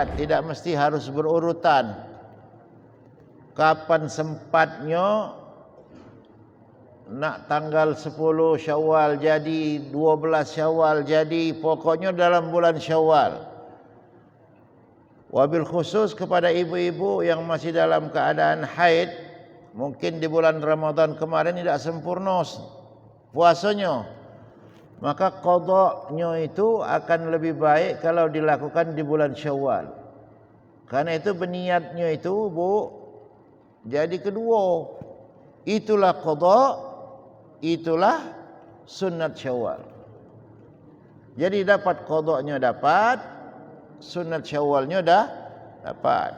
istihad, tidak mesti harus berurutan. Kapan sempatnya nak tanggal 10 Syawal jadi, 12 Syawal jadi, pokoknya dalam bulan Syawal. Wabil khusus kepada ibu-ibu yang masih dalam keadaan haid, mungkin di bulan Ramadan kemarin tidak sempurna puasanya, maka qadanya itu akan lebih baik kalau dilakukan di bulan Syawal. Karena itu berniatnya itu, Bu, jadi kedua. Itulah qada, itulah sunat Syawal. Jadi dapat qadanya dapat, sunat Syawalnya dah dapat.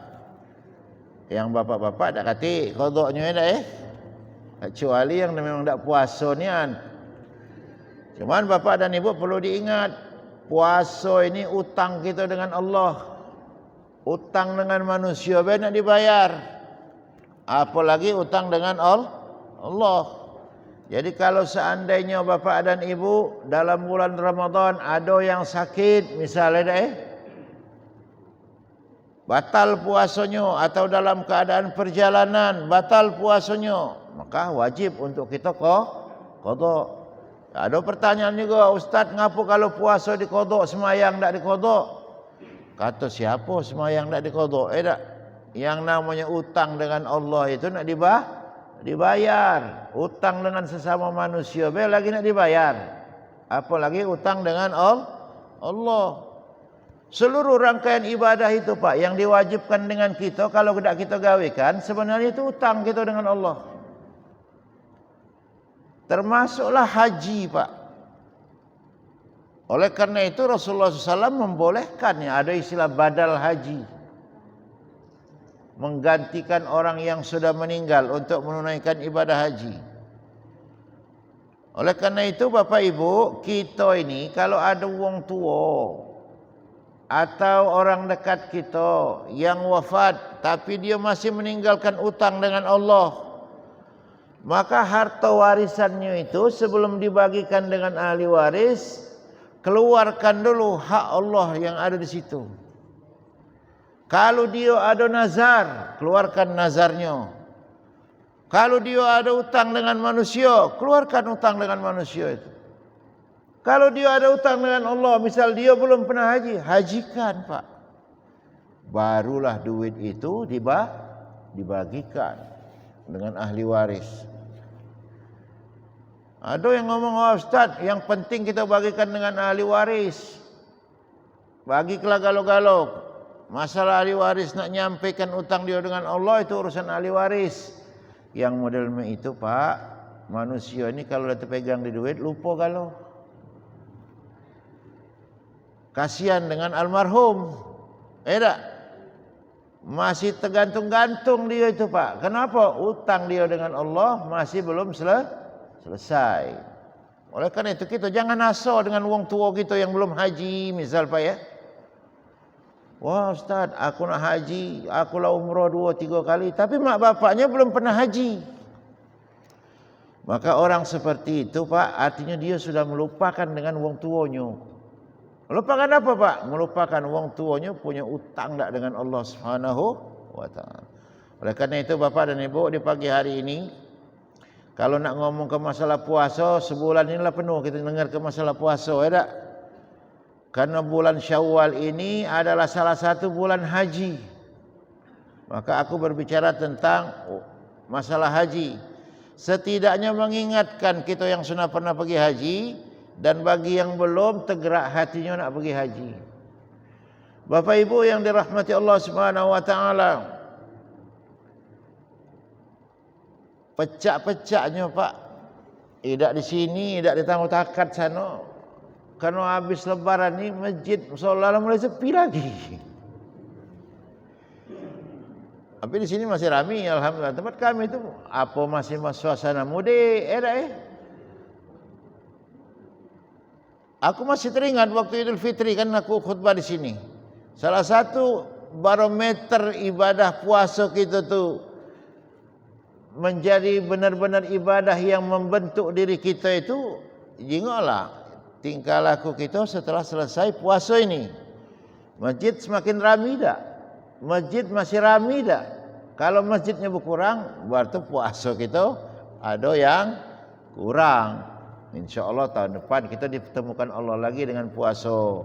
Yang bapak-bapak tak kata qadanya dah kecuali yang memang tak puasa ni kan. Cuman bapak dan ibu perlu diingat, puasa ini utang kita dengan Allah. Utang dengan manusia nak dibayar. Apalagi utang dengan Allah. Jadi kalau seandainya bapak dan ibu dalam bulan Ramadan ada yang sakit misalnya batal puasanya, atau dalam keadaan perjalanan batal puasanya, maka wajib untuk kita qada. Ada pertanyaan juga, Ustaz, ngapa kalau puasa diqada, semayang tak diqada? Kata siapa semayang tak diqada? Tak. Yang namanya utang dengan Allah itu nak dibayar. Utang dengan sesama manusia lagi nak dibayar. Apalagi utang dengan Allah. Seluruh rangkaian ibadah itu, Pak, yang diwajibkan dengan kita, kalau tidak kita gawekan, sebenarnya itu utang kita dengan Allah. Termasuklah haji, Pak. Oleh karena itu Rasulullah SAW membolehkannya, ada istilah badal haji, menggantikan orang yang sudah meninggal untuk menunaikan ibadah haji. Oleh karena itu Bapak Ibu, kita ini kalau ada wong tua atau orang dekat kita yang wafat tapi dia masih meninggalkan utang dengan Allah, maka harta warisannya itu sebelum dibagikan dengan ahli waris, keluarkan dulu hak Allah yang ada di situ. Kalau dia ada nazar, keluarkan nazarnya. Kalau dia ada utang dengan manusia, keluarkan utang dengan manusia itu. Kalau dia ada utang dengan Allah, misal dia belum pernah haji, hajikan, Pak. Barulah duit itu dibagikan dengan ahli waris. Ada yang ngomong, oh, Ustaz, yang penting kita bagikan dengan ahli waris. Bagilah galau-galau. Masalah ahli waris nak nyampaikan utang dia dengan Allah, itu urusan ahli waris. Yang model itu, Pak, manusia ini kalau dah terpegang di duit, lupa galau. Kasihan dengan almarhum. Tak? Masih tergantung-gantung dia itu, Pak. Kenapa? Utang dia dengan Allah masih belum selesai. Oleh karena itu kita jangan asa dengan wong tua kita yang belum haji, misal, Pak, ya. Wah, Ustaz, aku nak haji, aku lah umrah 2-3 kali, tapi mak bapaknya belum pernah haji. Maka orang seperti itu, Pak, artinya dia sudah melupakan dengan wong tuanya. Melupakan apa, Pak? Melupakan wong tuanya punya utang tak dengan Allah Subhanahu wa taala. Oleh karena itu Bapak dan Ibu, di pagi hari ini kalau nak ngomong ke masalah puasa, sebulan inilah penuh kita dengar ke masalah puasa, ya tak? Karena bulan Syawal ini adalah salah satu bulan haji. Maka aku berbicara tentang masalah haji. Setidaknya mengingatkan kita yang sudah pernah pergi haji, dan bagi yang belum tergerak hatinya nak pergi haji. Bapak Ibu yang dirahmati Allah Subhanahu wa taala, pecah-pecahnya, Pak, tidak di sini, tidak di Tangguh Takat sana. Karena habis lebaran ni masjid seolah-olah mulai sepi lagi. Tapi di sini masih ramai, alhamdulillah. Tempat kami itu apa masih suasana mudik, Aku masih teringat waktu Idul Fitri, kan aku khutbah di sini. Salah satu barometer ibadah puasa kita tu menjadi benar-benar ibadah yang membentuk diri kita itu, ingatlah tingkah laku kita setelah selesai puasa ini. Masjid semakin ramai tak? Masjid masih ramai tak? Kalau masjidnya berkurang, berarti puasa kita ada yang kurang. InsyaAllah tahun depan kita ditemukan Allah lagi dengan puasa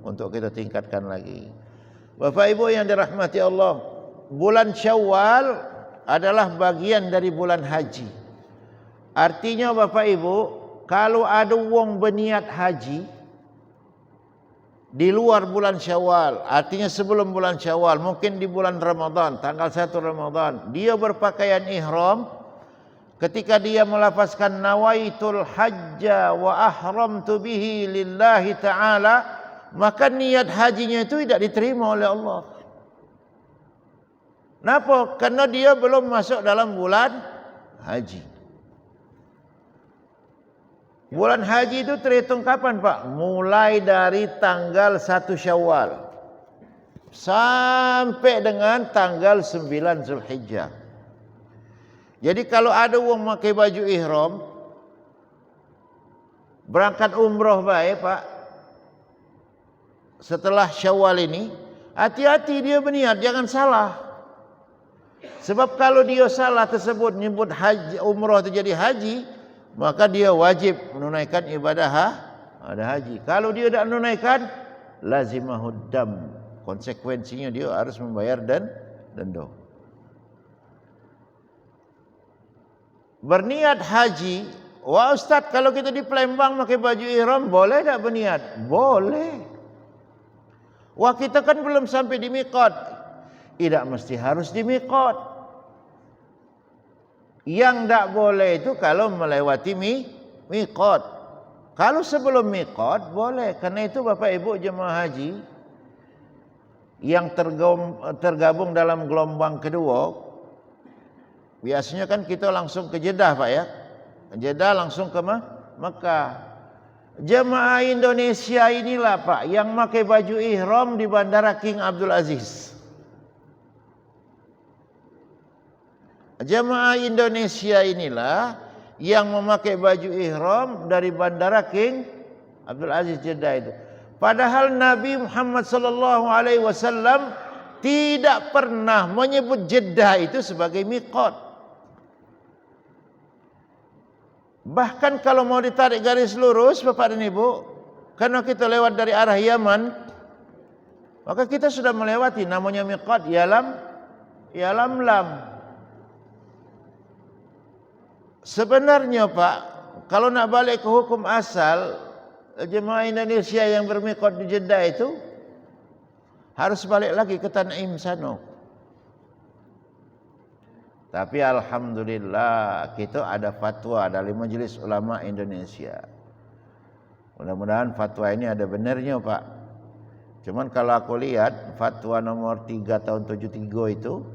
untuk kita tingkatkan lagi. Bapak Ibu yang dirahmati Allah, bulan Syawal adalah bagian dari bulan haji. Artinya Bapak Ibu, kalau ada wong berniat haji di luar bulan Syawal, artinya sebelum bulan Syawal, mungkin di bulan Ramadan, tanggal 1 Ramadan, dia berpakaian ihram. Ketika dia melafazkan nawaitul hajja wa ahramtu bihi lillahi ta'ala, maka niat hajinya itu tidak diterima oleh Allah. Kenapa? Karena dia belum masuk dalam bulan haji. Bulan haji itu terhitung kapan Pak? Mulai dari tanggal 1 Syawal sampai dengan tanggal 9 Zulhijjah. Jadi kalau ada orang pakai baju ihram, berangkat umroh baik Pak, setelah Syawal ini, hati-hati dia berniat, jangan salah. Sebab kalau dia salah tersebut nyebut haji, umroh itu jadi haji, maka dia wajib menunaikan ibadah haji. Kalau dia tidak menunaikan, lazimahud dam. Konsekuensinya dia harus membayar denda. Berniat haji, wah Ustaz, kalau kita di Palembang pakai baju ihram boleh tak berniat? Boleh. Wah kita kan belum sampai di miqat. Tidak mesti harus di miqat. Yang tak boleh itu kalau melewati miqat. Kalau sebelum miqat boleh. Karena itu Bapak Ibu jemaah haji yang tergabung dalam gelombang kedua, biasanya kan kita langsung ke Jeddah Pak ya. Jeddah langsung ke Mekah. Jemaah Indonesia inilah Pak yang pakai baju ihram di Bandara King Abdul Aziz. Jemaah Indonesia inilah yang memakai baju ihram dari Bandara King Abdul Aziz Jeddah itu. Padahal Nabi Muhammad SAW tidak pernah menyebut Jeddah itu sebagai miqat. Bahkan kalau mau ditarik garis lurus Bapak dan Ibu, karena kita lewat dari arah Yaman, maka kita sudah melewati namanya miqat Yalamlam. Sebenarnya Pak, kalau nak balik ke hukum asal, jemaah Indonesia yang bermiqat di Jeddah itu harus balik lagi ke Tan'im sana. Tapi alhamdulillah kita ada fatwa dari Majelis Ulama Indonesia. Mudah-mudahan fatwa ini ada benarnya Pak. Cuman kalau aku lihat fatwa nomor 3 tahun 73 itu,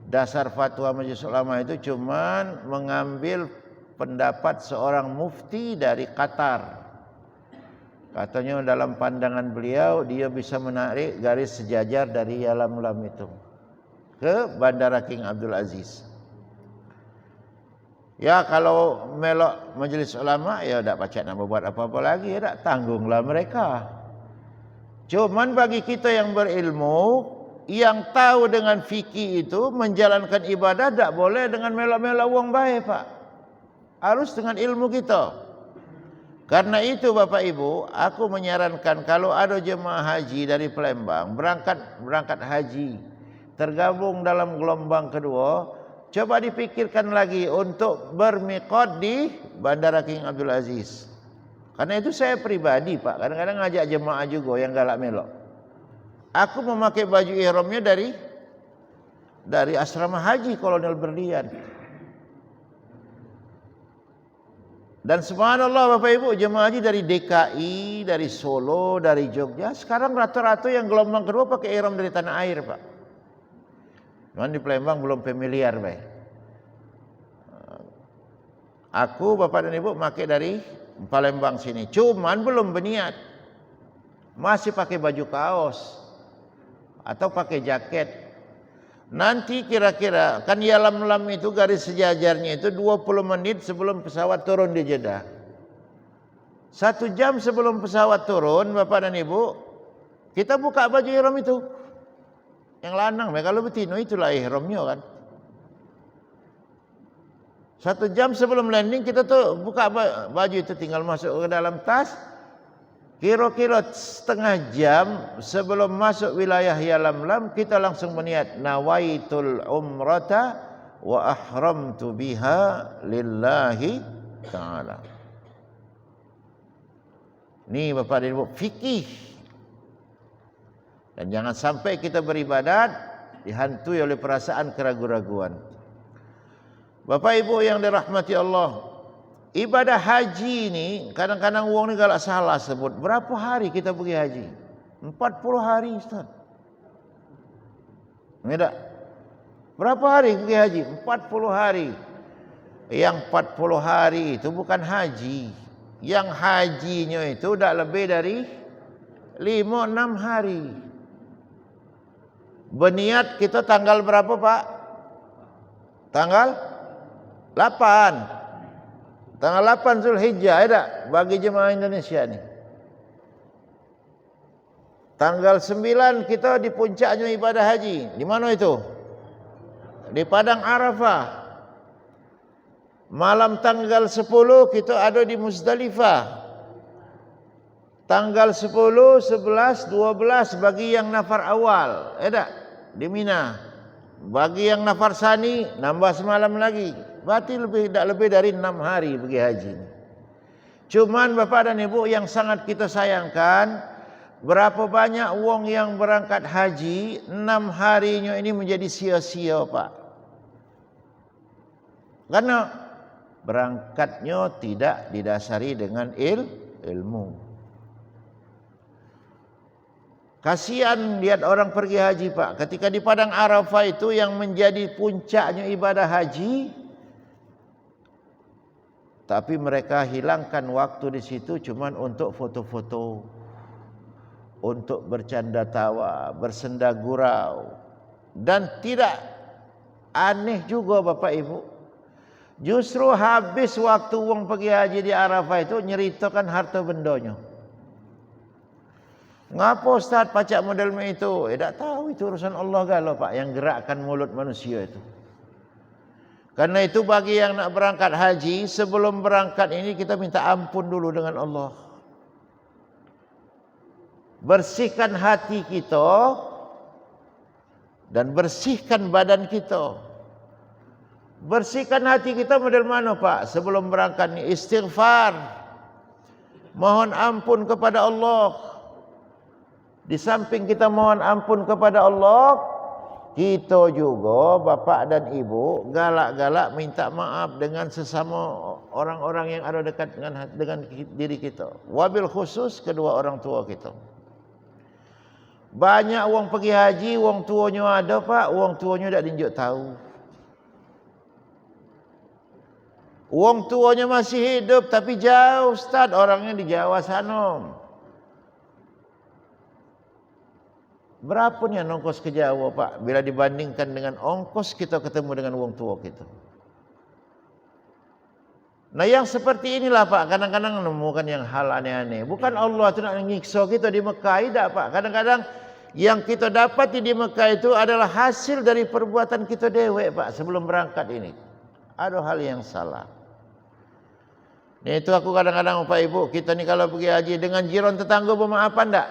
dasar fatwa Majelis Ulama itu cuman mengambil pendapat seorang mufti dari Qatar. Katanya dalam pandangan beliau dia bisa menarik garis sejajar dari Yalamlam itu ke Bandara King Abdul Aziz. Ya kalau melok Majelis Ulama ya tak pacak nak buat apa-apa lagi, ya tak tanggunglah mereka. Cuman bagi kita yang berilmu, yang tahu dengan fikih itu menjalankan ibadah tak boleh dengan melok-melok wong baik Pak. Harus dengan ilmu kita. Karena itu Bapak Ibu, aku menyarankan kalau ada jemaah haji dari Palembang berangkat haji, tergabung dalam gelombang kedua, coba dipikirkan lagi untuk bermiqat di Bandara King Abdul Aziz. Karena itu saya pribadi Pak, kadang-kadang ngajak jemaah juga yang galak melok. Aku memakai baju ihramnya dari asrama haji Kolonel Berlian. Dan subhanallah Bapak Ibu, jemaah haji dari DKI, dari Solo, dari Jogja, sekarang rata-rata yang gelombang kedua pakai ihram dari tanah air Pak. Cuman di Palembang belum familiar Pak. Aku Bapak dan Ibu pakai dari Palembang sini, cuman belum berniat. Masih pakai baju kaos atau pakai jaket. Nanti kira-kira kan Yalamlam itu garis sejajarnya itu 20 menit sebelum pesawat turun di Jeddah. 1 jam sebelum pesawat turun Bapak dan Ibu, Kita buka baju ihram itu. Yang lanang, kalau betina itulah ihramnya kan. 1 jam sebelum landing kita tuh buka baju itu, tinggal masuk ke dalam tas. Kira-kira setengah jam sebelum masuk wilayah Yalamlam, kita langsung berniat nawaitul umrata wa ahramtu biha lillahi ta'ala. Ini Bapak dan Ibu, fikih. Dan jangan sampai kita beribadat dihantui oleh perasaan keraguan-raguan. Bapak Ibu yang dirahmati Allah, ibadah haji ini kadang-kadang orang ni galak salah sebut. Berapa hari kita pergi haji? 40 hari Ustaz. Tidak. Berapa hari pergi haji? 40 hari. Yang 40 hari itu bukan haji. Yang hajinya itu dah lebih dari 5-6 hari. Berniat kita tanggal berapa Pak? Tanggal 8. Tanggal 8 Zulhijjah, ada bagi jemaah Indonesia ni. Tanggal 9 kita di puncaknya ibadah haji. Di mana itu? Di Padang Arafah. Malam tanggal 10 kita ada di Muzdalifah. Tanggal 10, 11, 12 bagi yang nafar awal, ada di Mina. Bagi yang nafar sani nambah semalam lagi. Berarti tak lebih dari 6 hari pergi haji. Cuman Bapak dan Ibu yang sangat kita sayangkan, berapa banyak wong yang berangkat haji 6 harinya ini menjadi sia-sia Pak. Karena berangkatnya tidak didasari dengan ilmu. Kasihan lihat orang pergi haji Pak. Ketika di Padang Arafah itu yang menjadi puncaknya ibadah haji, tapi mereka hilangkan waktu di situ cuman untuk foto-foto, untuk bercanda tawa, bersenda gurau. Dan tidak aneh juga Bapak Ibu, justru habis waktu wong pergi haji di Arafah itu nyeritakan harta bendanya. Ngapa Ustaz pacak model itu? Tak tahu, itu urusan Allah galau Pak, yang gerakkan mulut manusia itu. Karena itu bagi yang nak berangkat haji, sebelum berangkat ini kita minta ampun dulu dengan Allah. Bersihkan hati kita dan bersihkan badan kita. Bersihkan hati kita model mana Pak? Sebelum berangkat ni istighfar, mohon ampun kepada Allah. Di samping kita mohon ampun kepada Allah, kita juga Bapak dan Ibu galak-galak minta maaf dengan sesama orang-orang yang ada dekat dengan diri kita. Wabil khusus kedua orang tua kita. Banyak orang pergi haji, orang tuanya ada Pak, orang tuanya tak tunjuk tahu. Orang tuanya masih hidup tapi jauh Ustaz, orangnya di Jawa sana. Berapa ni ongkos ke Jawa Pak bila dibandingkan dengan ongkos kita ketemu dengan orang tua kita. Nah yang seperti inilah Pak, kadang-kadang menemukan yang hal aneh-aneh. Bukan Allah tu nak nyiksa kita di Mekah, tidak Pak. Kadang-kadang yang kita dapati di Mekah itu adalah hasil dari perbuatan kita dewek Pak sebelum berangkat ini. Ada hal yang salah. Ini itu aku kadang-kadang Pak Ibu, kita ni kalau pergi haji dengan jiran tetangga bermaafan tak?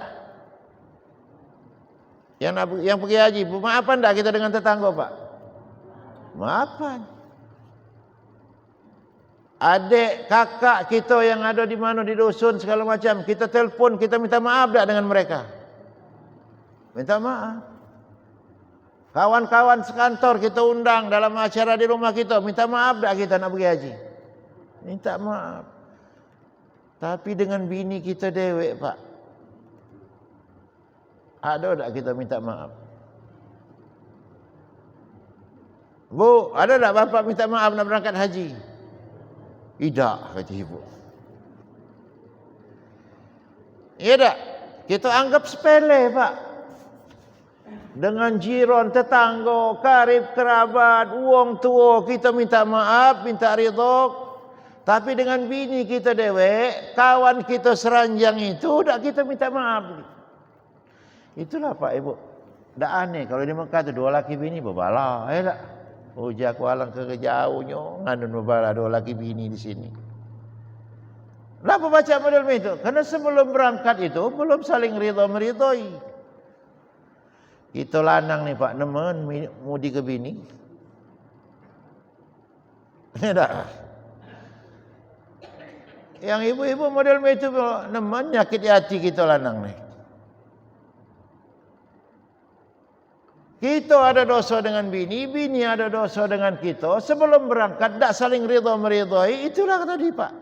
Yang pergi haji, bermaafan tak kita dengan tetangga Pak? Maafan. Adik, kakak kita yang ada di mana di dusun segala macam, kita telpon, kita minta maaf tak dengan mereka? Minta maaf. Kawan-kawan sekantor kita undang dalam acara di rumah kita, minta maaf tak kita nak pergi haji? Minta maaf. Tapi dengan bini kita dewek Pak, ada tak kita minta maaf? Bu, ada tak bapak minta maaf nak berangkat haji? Tidak, kata ibu. Ya tak? Kita anggap sepele Pak. Dengan jiran, tetangga, karib, kerabat, wong tua, kita minta maaf, minta ridha. Tapi dengan bini kita dewek, kawan kita seranjang itu, tak kita minta maaf. Itulah Pak Ibu. Dak aneh kalau di Mekah tu 2 laki bini berbala, tak? Ujar aku alang ke jauhnya, ngandun berbala 2 laki bini di sini. Kenapa baca model itu? Karena sebelum berangkat itu belum saling ridha meridhoi. Itu lanang nih Pak nemen mudi ke bini. Dah. Yang ibu-ibu model itu nemen nyakit hati kita lanang nih. Kita ada dosa dengan bini, bini ada dosa dengan kita. Sebelum berangkat tak saling ridha meridhoi, itulah tadi Pak.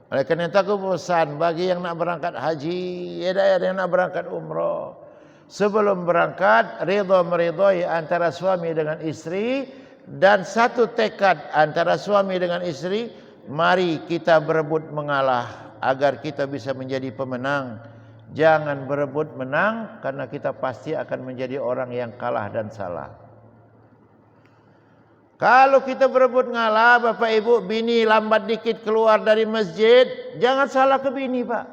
Oleh kerana itu aku pesan bagi yang nak berangkat haji, ada yang nak berangkat umrah. Sebelum berangkat, ridha meridhoi antara suami dengan istri dan satu tekad antara suami dengan istri, mari kita berebut mengalah agar kita bisa menjadi pemenang. Jangan berebut menang karena kita pasti akan menjadi orang yang kalah dan salah. Kalau kita berebut ngalah, Bapak Ibu, bini lambat dikit keluar dari masjid, jangan salah ke bini Pak.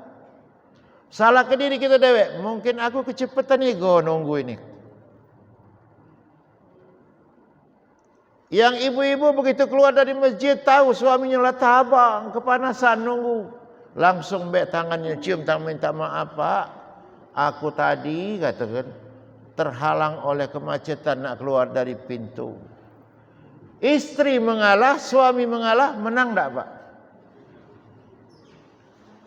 Salah ke diri kita dewek. Mungkin aku kecepatan ego nunggu ini. Yang ibu-ibu begitu keluar dari masjid tahu suaminya lah tabang, kepanasan nunggu. Langsung bek tangannya cium tangan minta maaf Pak. Aku tadi katakan terhalang oleh kemacetan nak keluar dari pintu. Istri mengalah, suami mengalah, menang tak Pak?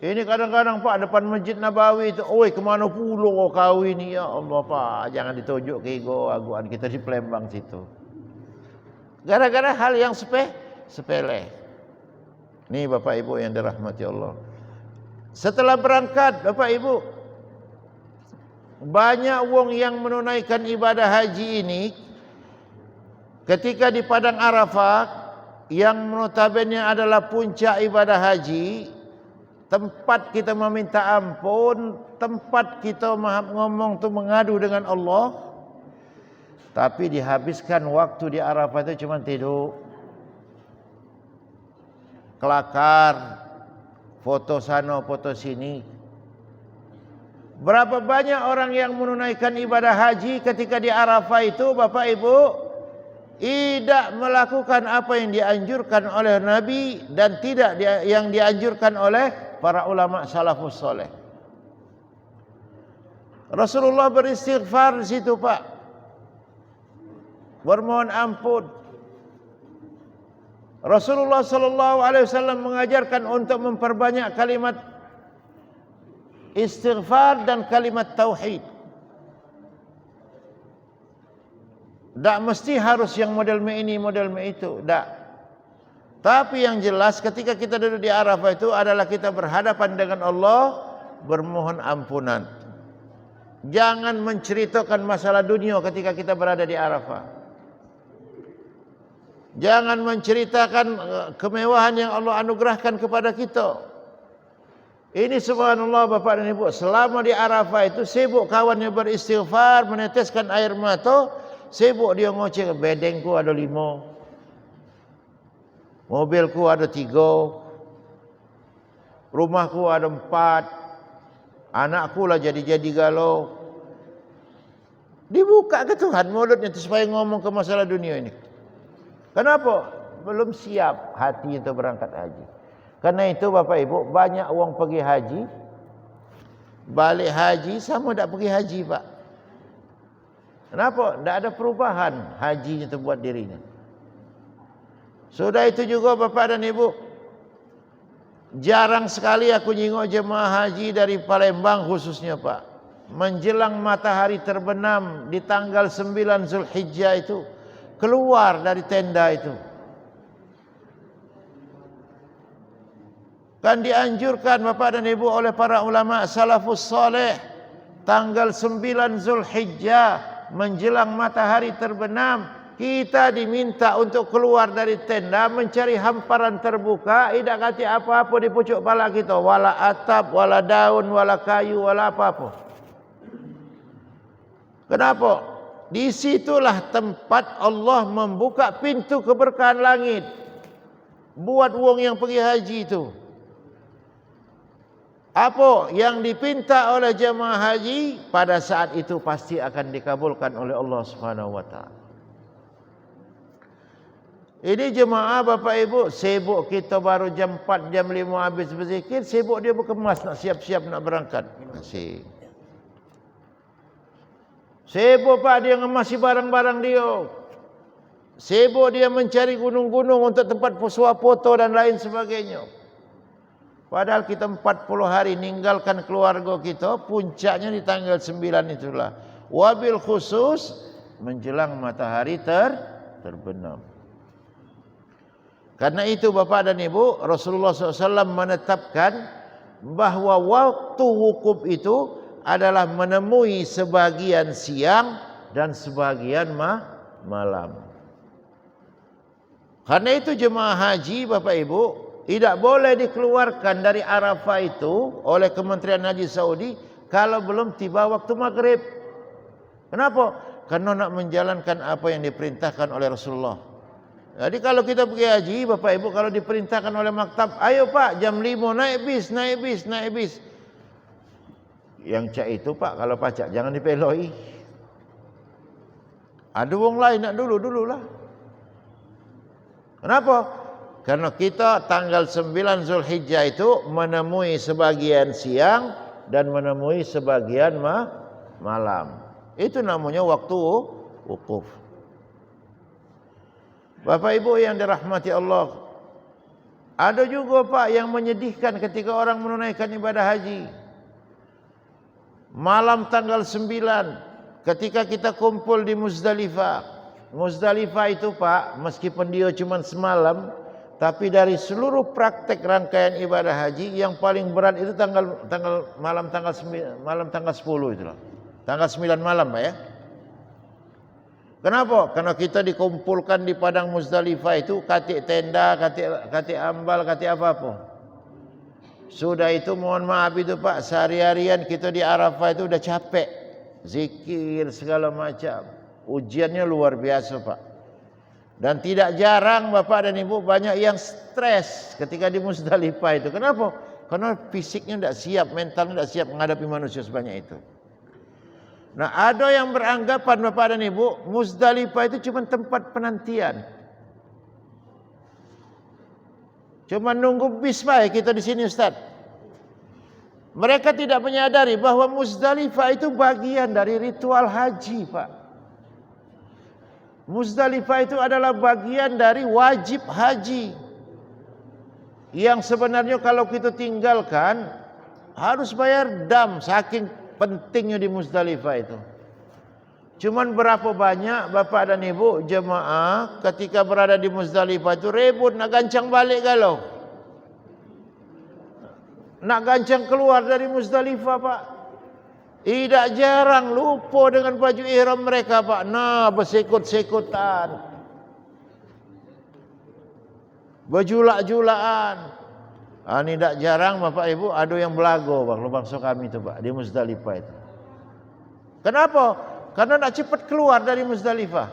Ini kadang-kadang Pak depan Masjid Nabawi itu, oi kemana pula kau ini ya Allah Pak, jangan ditunjuk ke ego aguan kita di Palembang situ. Gara-gara hal yang sepele. Ini Bapak Ibu yang dirahmati Allah. Setelah berangkat Bapak Ibu, banyak wong yang menunaikan ibadah haji ini ketika di Padang Arafah yang notabene adalah puncak ibadah haji, tempat kita meminta ampun, tempat kita ngomong tu mengadu dengan Allah. Tapi dihabiskan waktu di Arafah itu cuma tidur, kelakar, foto sana, foto sini. Berapa banyak orang yang menunaikan ibadah haji ketika di Arafah itu Bapak Ibu tidak melakukan apa yang dianjurkan oleh Nabi dan tidak yang dianjurkan oleh para ulama salafus soleh. Rasulullah beristighfar di situ Pak, bermohon ampun. Rasulullah sallallahu alaihi wasallam mengajarkan untuk memperbanyak kalimat istighfar dan kalimat tauhid. Tak mesti harus yang model ini, model itu, tak. Tapi yang jelas ketika kita duduk di Arafah itu adalah kita berhadapan dengan Allah, bermohon ampunan. Jangan menceritakan masalah dunia ketika kita berada di Arafah. Jangan menceritakan kemewahan yang Allah anugerahkan kepada kita. Ini subhanallah Bapak dan Ibu, selama di Arafah itu sibuk kawannya beristighfar, meneteskan air mata, sibuk dia ngoceh, bedengku ada 5, mobilku ada 3, rumahku ada 4, anakku lah jadi galau. Dibuka ke Tuhan mulutnya supaya ngomong ke masalah dunia ini. Kenapa? Belum siap hati untuk berangkat haji. Karena itu Bapak Ibu, banyak orang pergi haji, balik haji sama tak pergi haji Pak. Kenapa? Tak ada perubahan hajinya itu buat dirinya. Sudah itu juga Bapak dan Ibu, jarang sekali aku nyingok jemaah haji dari Palembang khususnya Pak. Menjelang matahari terbenam di tanggal 9 Zulhijjah itu, keluar dari tenda itu. Kan dianjurkan Bapak dan Ibu oleh para ulama salafus soleh, tanggal 9 Zulhijjah menjelang matahari terbenam, kita diminta untuk keluar dari tenda mencari hamparan terbuka, tidak kati apa-apa di pucuk pala kita, wala atap, wala daun, wala kayu, wala apa-apa. Kenapa? Disitulah tempat Allah membuka pintu keberkahan langit buat wong yang pergi haji itu. Apa yang dipinta oleh jemaah haji pada saat itu pasti akan dikabulkan oleh Allah Subhanahu wa taala. Ini jemaah Bapak Ibu, sibuk kita baru jam 4, jam 5 habis berzikir, sibuk dia berkemas nak siap-siap nak berangkat. Masih. Sibuk Pak dia ngemasi barang-barang dia. Sibuk dia mencari gunung-gunung untuk tempat suah foto dan lain sebagainya. Padahal kita 40 hari ninggalkan keluarga kita, puncaknya di tanggal 9 itulah. Wabil khusus menjelang matahari terbenam. Karena itu Bapak dan Ibu, Rasulullah SAW menetapkan bahawa waktu wukuf itu adalah menemui sebagian siang dan sebagian malam. Karena itu jemaah haji Bapak Ibu tidak boleh dikeluarkan dari Arafah itu oleh Kementerian Haji Saudi kalau belum tiba waktu maghrib. Kenapa? Karena nak menjalankan apa yang diperintahkan oleh Rasulullah. Jadi kalau kita pergi haji Bapak Ibu, kalau diperintahkan oleh maktab, ayo Pak jam 5 naik bis. Yang cak itu Pak, kalau pacak jangan dipeloi. Ada wong lain nak dululah. Kenapa? Karena kita tanggal 9 Zulhijjah itu menemui sebagian siang dan menemui sebagian malam. Itu namanya waktu wukuf. Bapak Ibu yang dirahmati Allah, ada juga Pak yang menyedihkan ketika orang menunaikan ibadah haji. Malam tanggal 9 ketika kita kumpul di Muzdalifah. Muzdalifah itu Pak, meskipun dia cuma semalam, tapi dari seluruh praktek rangkaian ibadah haji yang paling berat itu malam tanggal 10 itulah. Tanggal 9 malam Pak ya. Kenapa? Karena kita dikumpulkan di padang Muzdalifah itu katik tenda, katik ambal, katik apa-apa. Sudah itu mohon maaf itu Pak, sehari-harian kita di Arafah itu udah capek. Zikir segala macam. Ujiannya luar biasa Pak. Dan tidak jarang Bapak dan Ibu banyak yang stres ketika di Muzdalifah itu. Kenapa? Karena fisiknya tidak siap, mentalnya tidak siap menghadapi manusia sebanyak itu. Nah ada yang beranggapan Bapak dan Ibu, Muzdalifah itu cuma tempat penantian. Cuma nunggu bis Pak kita di sini Ustaz. Mereka tidak menyadari bahwa Muzdalifah itu bagian dari ritual haji Pak. Muzdalifah itu adalah bagian dari wajib haji. Yang sebenarnya kalau kita tinggalkan harus bayar dam saking pentingnya di Muzdalifah itu. Cuman berapa banyak Bapak dan Ibu jemaah ketika berada di Muzdalifah itu ribut nak gancang balik galau. Nak gancang keluar dari Muzdalifah Pak. Tidak jarang lupa dengan baju ihram mereka Pak. Nah bersekut-sekutan. Berjulak-julaan. Ini tidak jarang Bapak Ibu ada yang belago Bang, bangsa kami itu Pak di Muzdalifah itu. Kenapa? Karena nak cepat keluar dari Muzdalifah.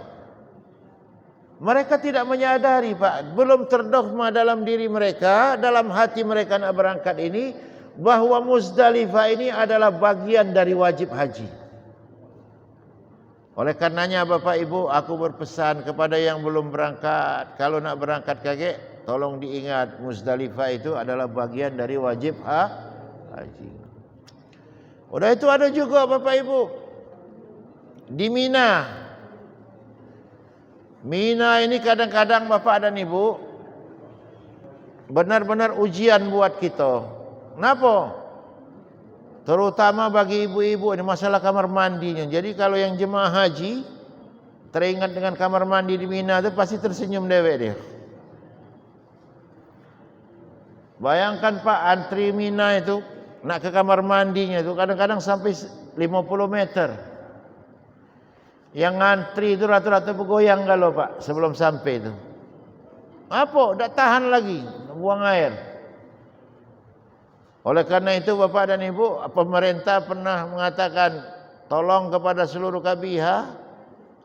Mereka tidak menyadari Pak, belum terdogma dalam diri mereka, dalam hati mereka nak berangkat ini, bahwa Muzdalifah ini adalah bagian dari wajib haji. Oleh karenanya Bapak Ibu, aku berpesan kepada yang belum berangkat, kalau nak berangkat kakek, tolong diingat Muzdalifah itu adalah bagian dari wajib haji. Udah itu ada juga Bapak Ibu di Mina. Mina ini kadang-kadang Bapak dan Ibu benar-benar ujian buat kita. Kenapa? Terutama bagi ibu-ibu ini masalah kamar mandinya. Jadi kalau yang jemaah haji teringat dengan kamar mandi di Mina itu pasti tersenyum dewek dia. Bayangkan Pak, antri Mina itu nak ke kamar mandinya itu kadang-kadang sampai 50 meter. Yang ngantri itu rata-rata bergoyang kalau Pak sebelum sampai itu. Apa? Tak tahan lagi buang air. Oleh karena itu Bapak dan Ibu, pemerintah pernah mengatakan tolong kepada seluruh KBH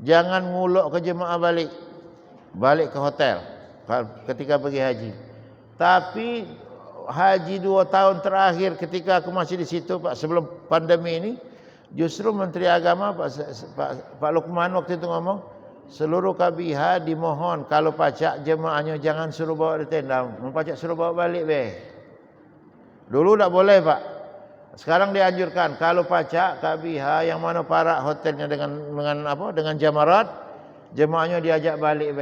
jangan nguluk ke jemaah balik ke hotel ketika pergi haji. Tapi haji 2 tahun terakhir ketika aku masih di situ Pak, sebelum pandemi ini, justru Menteri Agama Pak Lukman waktu itu ngomong, seluruh KBH dimohon kalau pacak jemaahnya jangan suruh bawa di tenda, mau pacak suruh bawa balik Dulu tak boleh Pak. Sekarang dianjurkan kalau pacak KBH yang mana para hotelnya dengan jamarat, jemaahnya diajak balik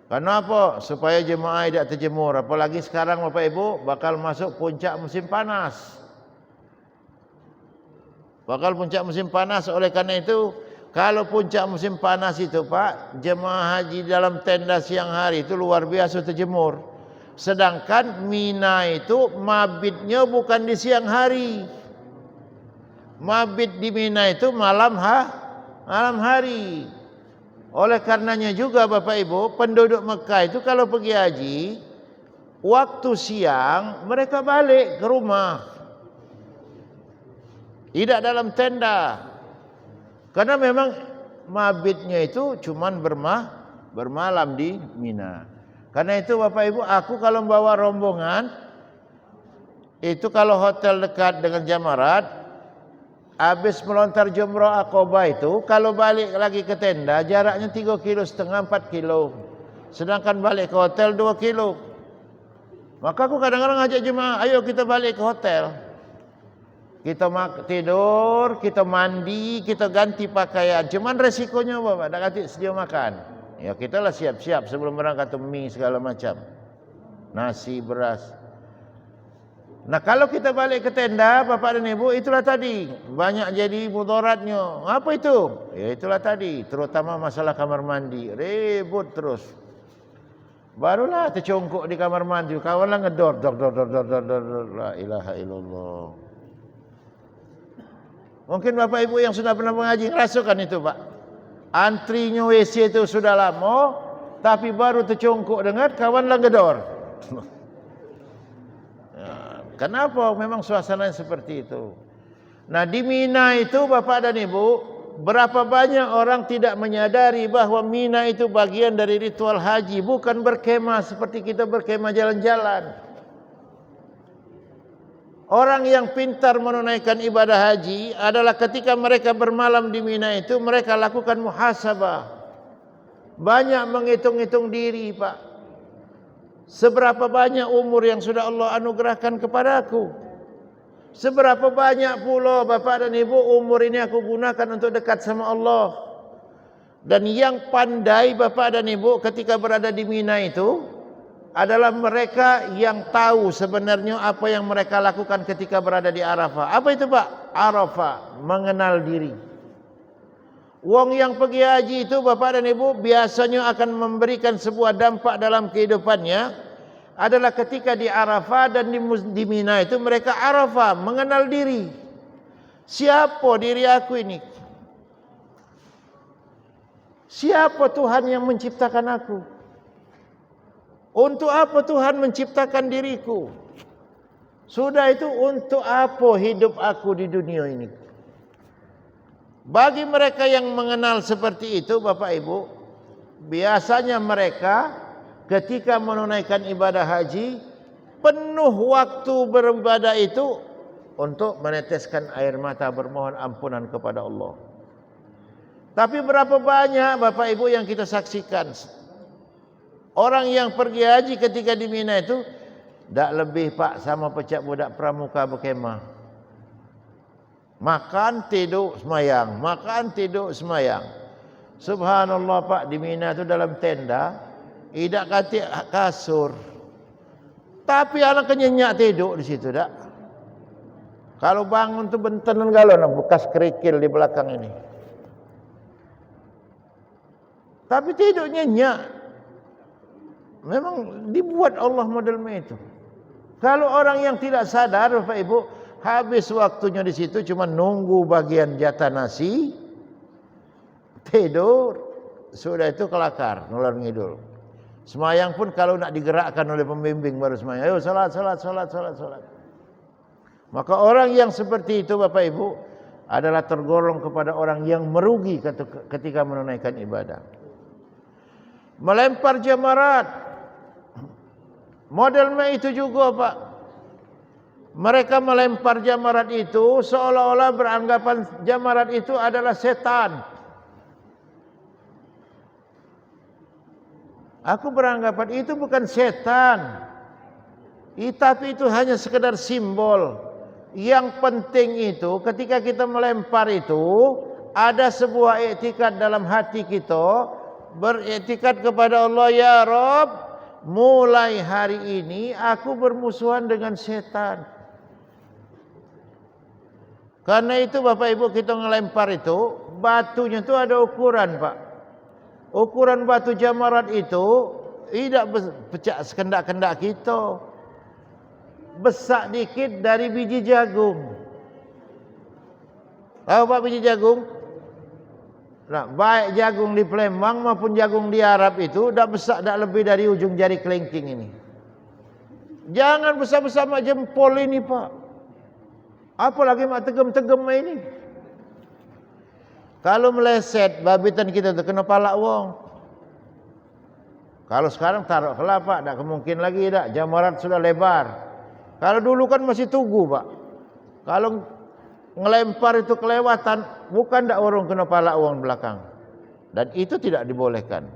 Karena apa? Supaya jemaah tidak terjemur. Apalagi sekarang Bapak Ibu bakal masuk puncak musim panas. Oleh karena itu, kalau puncak musim panas itu Pak, jemaah haji dalam tenda siang hari itu luar biasa terjemur. Sedangkan Mina itu mabitnya bukan di siang hari. Mabit di Mina itu malam hari. Oleh karenanya juga Bapak Ibu, penduduk Mekah itu kalau pergi haji, waktu siang mereka balik ke rumah. Tidak dalam tenda. Karena memang mabitnya itu cuman bermalam di Mina. Karena itu Bapak Ibu, aku kalau membawa rombongan, itu kalau hotel dekat dengan jamarat, habis melontar Jumrah Aqabah itu, kalau balik lagi ke tenda, jaraknya 3,5 kilo, 4 kilo. Sedangkan balik ke hotel 2 kilo. Maka aku kadang-kadang ngajak jemaah, ayo kita balik ke hotel. Kita tidur, kita mandi, kita ganti pakaian. Cuman resikonya Bapak, tak ganti sedia makan. Ya kita lah siap-siap sebelum berangkat mie segala macam. Nasi, beras. Nah kalau kita balik ke tenda Bapak dan Ibu, itulah tadi. Banyak jadi mudaratnya. Apa itu? Ya itulah tadi. Terutama masalah kamar mandi. Ribut terus. Barulah tercongkok di kamar mandi. Kawanlah ngedor. La ilaha illallah. Mungkin Bapak Ibu yang sudah pernah mengaji ngerasakan itu Pak. Antrinya WC itu sudah lama, tapi baru tercongkok dengar kawanlah ngedor. Kenapa? Memang suasana seperti itu. Nah di Mina itu Bapak dan Ibu, berapa banyak orang tidak menyadari bahwa Mina itu bagian dari ritual haji, bukan berkemah seperti kita berkemah jalan-jalan. Orang yang pintar menunaikan ibadah haji adalah ketika mereka bermalam di Mina itu mereka lakukan muhasabah. Banyak menghitung-hitung diri Pak. Seberapa banyak umur yang sudah Allah anugerahkan kepadaku? Seberapa banyak pula Bapak dan Ibu umur ini aku gunakan untuk dekat sama Allah? Dan yang pandai Bapak dan Ibu ketika berada di Mina itu adalah mereka yang tahu sebenarnya apa yang mereka lakukan ketika berada di Arafah. Apa itu Pak? Arafah, mengenal diri. Wong yang pergi haji itu Bapak dan Ibu biasanya akan memberikan sebuah dampak dalam kehidupannya adalah ketika di Arafah dan di Mina itu mereka Arafah, mengenal diri. Siapa diri aku ini? Siapa Tuhan yang menciptakan aku? Untuk apa Tuhan menciptakan diriku? Sudah itu untuk apa hidup aku di dunia ini? Bagi mereka yang mengenal seperti itu Bapak Ibu, biasanya mereka ketika menunaikan ibadah haji, penuh waktu beribadah itu untuk meneteskan air mata bermohon ampunan kepada Allah. Tapi berapa banyak Bapak Ibu yang kita saksikan orang yang pergi haji ketika di Mina itu tak lebih Pak sama pecak budak pramuka berkemah. Makan tidur semayang, makan tidur semayang. Subhanallah Pak, di Mina itu dalam tenda, tidak katik kasur. Tapi anak kenyenyak tidur di situ tak. Kalau bangun tu benten galon bekas kerikil di belakang ini. Tapi tidur nyenyak. Memang dibuat Allah model itu. Kalau orang yang tidak sadar Bapak Ibu, habis waktunya di situ cuma nunggu bagian jatah nasi, tidur, sudah itu kelakar, ngalor ngidul. Semayang pun kalau nak digerakkan oleh pembimbing baru semayang. Ayo salat. Maka orang yang seperti itu Bapak Ibu adalah tergolong kepada orang yang merugi ketika menunaikan ibadah. Melempar jamarat. Model itu juga Pak. Mereka melempar jamarat itu seolah-olah beranggapan jamarat itu adalah setan. Aku beranggapan itu bukan setan. Tapi itu hanya sekedar simbol. Yang penting itu ketika kita melempar itu ada sebuah iktikad dalam hati kita, beriktikad kepada Allah, ya Rabb, mulai hari ini aku bermusuhan dengan setan. Karena itu Bapak Ibu, kita ngelempar itu batunya itu ada ukuran, Pak. Ukuran batu jamarat itu tidak pecah sekendak-kendak kita. Besar dikit dari biji jagung. Tahu Pak biji jagung? Nah, baik jagung di Palembang maupun jagung di Arab itu dah besar, dah lebih dari ujung jari kelingking ini. Jangan besar-besar mak jempol ini, Pak. Apalagi mak tegem-tegem ini. Kalau meleset babitan kita tu kena palak wong. Kalau sekarang taruh kelapa, tak kemungkin lagi dah. Jamarat sudah lebar. Kalau dulu kan masih tugu, Pak. Kalau ngelempar itu kelewatan, bukan dak orang kena palak wong belakang. Dan itu tidak dibolehkan.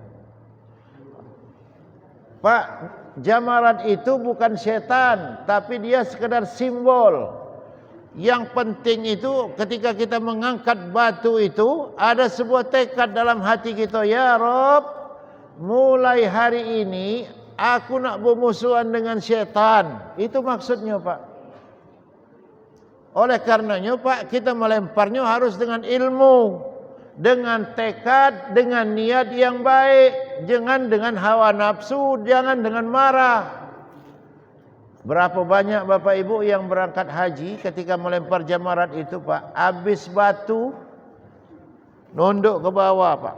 Pak, jamarat itu bukan setan, tapi dia sekedar simbol. Yang penting itu ketika kita mengangkat batu itu ada sebuah tekad dalam hati kita, ya Rabb, mulai hari ini aku nak bermusuhan dengan syaitan. Itu maksudnya, Pak. Oleh karenanya, Pak, kita melemparnya harus dengan ilmu, dengan tekad, dengan niat yang baik, jangan dengan hawa nafsu, jangan dengan marah. Berapa banyak Bapak Ibu yang berangkat haji ketika melempar jamarat itu, Pak, habis batu nunduk ke bawah, Pak.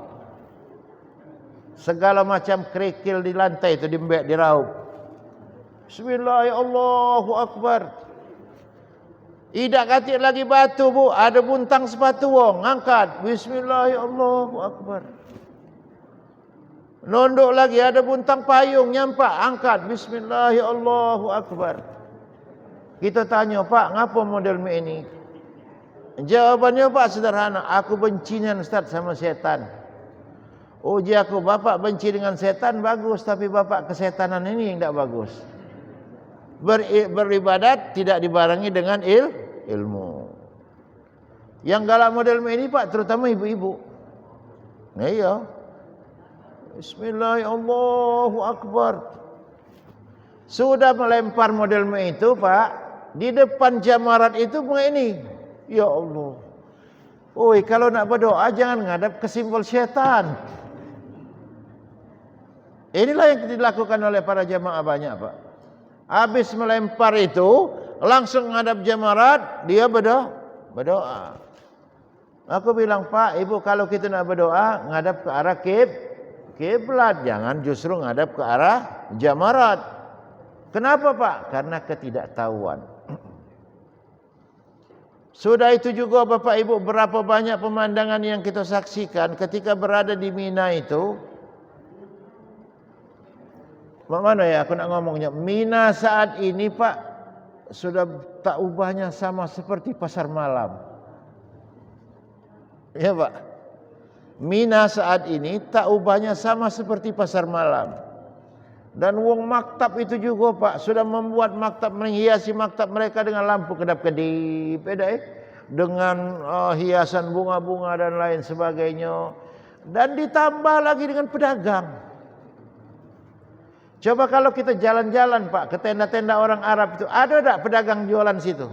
Segala macam kerikil di lantai itu dimbek, diraup. Bismillahirrahmanirrahim, Allahu Akbar. Idak katik lagi batu, Bu, ada buntang sepatu wong, angkat. Bismillahirrahmanirrahim, Allahu Akbar. Nunduk lagi, ada buntang payung, nyampak, angkat. Bismillahirrahmanirrahim, Allahu Akbar. Kita tanya, Pak, ngapa model ini? Jawabannya, Pak, sederhana. Aku bencinya Ustaz sama setan. Uji aku, Bapak benci dengan setan, bagus. Tapi Bapak kesetanan ini yang tidak bagus. Beribadat tidak dibarengi dengan ilmu. Yang galak model ini, Pak, terutama ibu-ibu. Nah, iya. Bismillahirrahmanirrahim, Allahu Akbar. Sudah melempar model itu, Pak, di depan jamarat itu begini. Ya Allah. Oi, kalau nak berdoa jangan ngadap ke simbol syaitan. Inilah yang dilakukan oleh para jamaah banyak, Pak. Habis melempar itu, langsung ngadap jamarat, dia berdoa. Aku bilang, Pak, Ibu, kalau kita nak berdoa, ngadap ke arah kiblat, jangan justru ngadap ke arah jamarat. Kenapa, Pak? Karena ketidaktahuan. Sudah itu juga Bapak Ibu, berapa banyak pemandangan yang kita saksikan ketika berada di Mina itu. Mana ya aku nak ngomongnya? Mina saat ini, Pak, sudah tak ubahnya sama seperti pasar malam. Ya, Pak. Mina saat ini tak ubahnya sama seperti pasar malam. Dan wong maktab itu juga, Pak, sudah membuat maktab, menghiasi maktab mereka dengan lampu kedap-kedip, dengan hiasan bunga-bunga dan lain sebagainya. Dan ditambah lagi dengan pedagang. Coba kalau kita jalan-jalan, Pak, ke tenda-tenda orang Arab itu, ada tak pedagang jualan situ?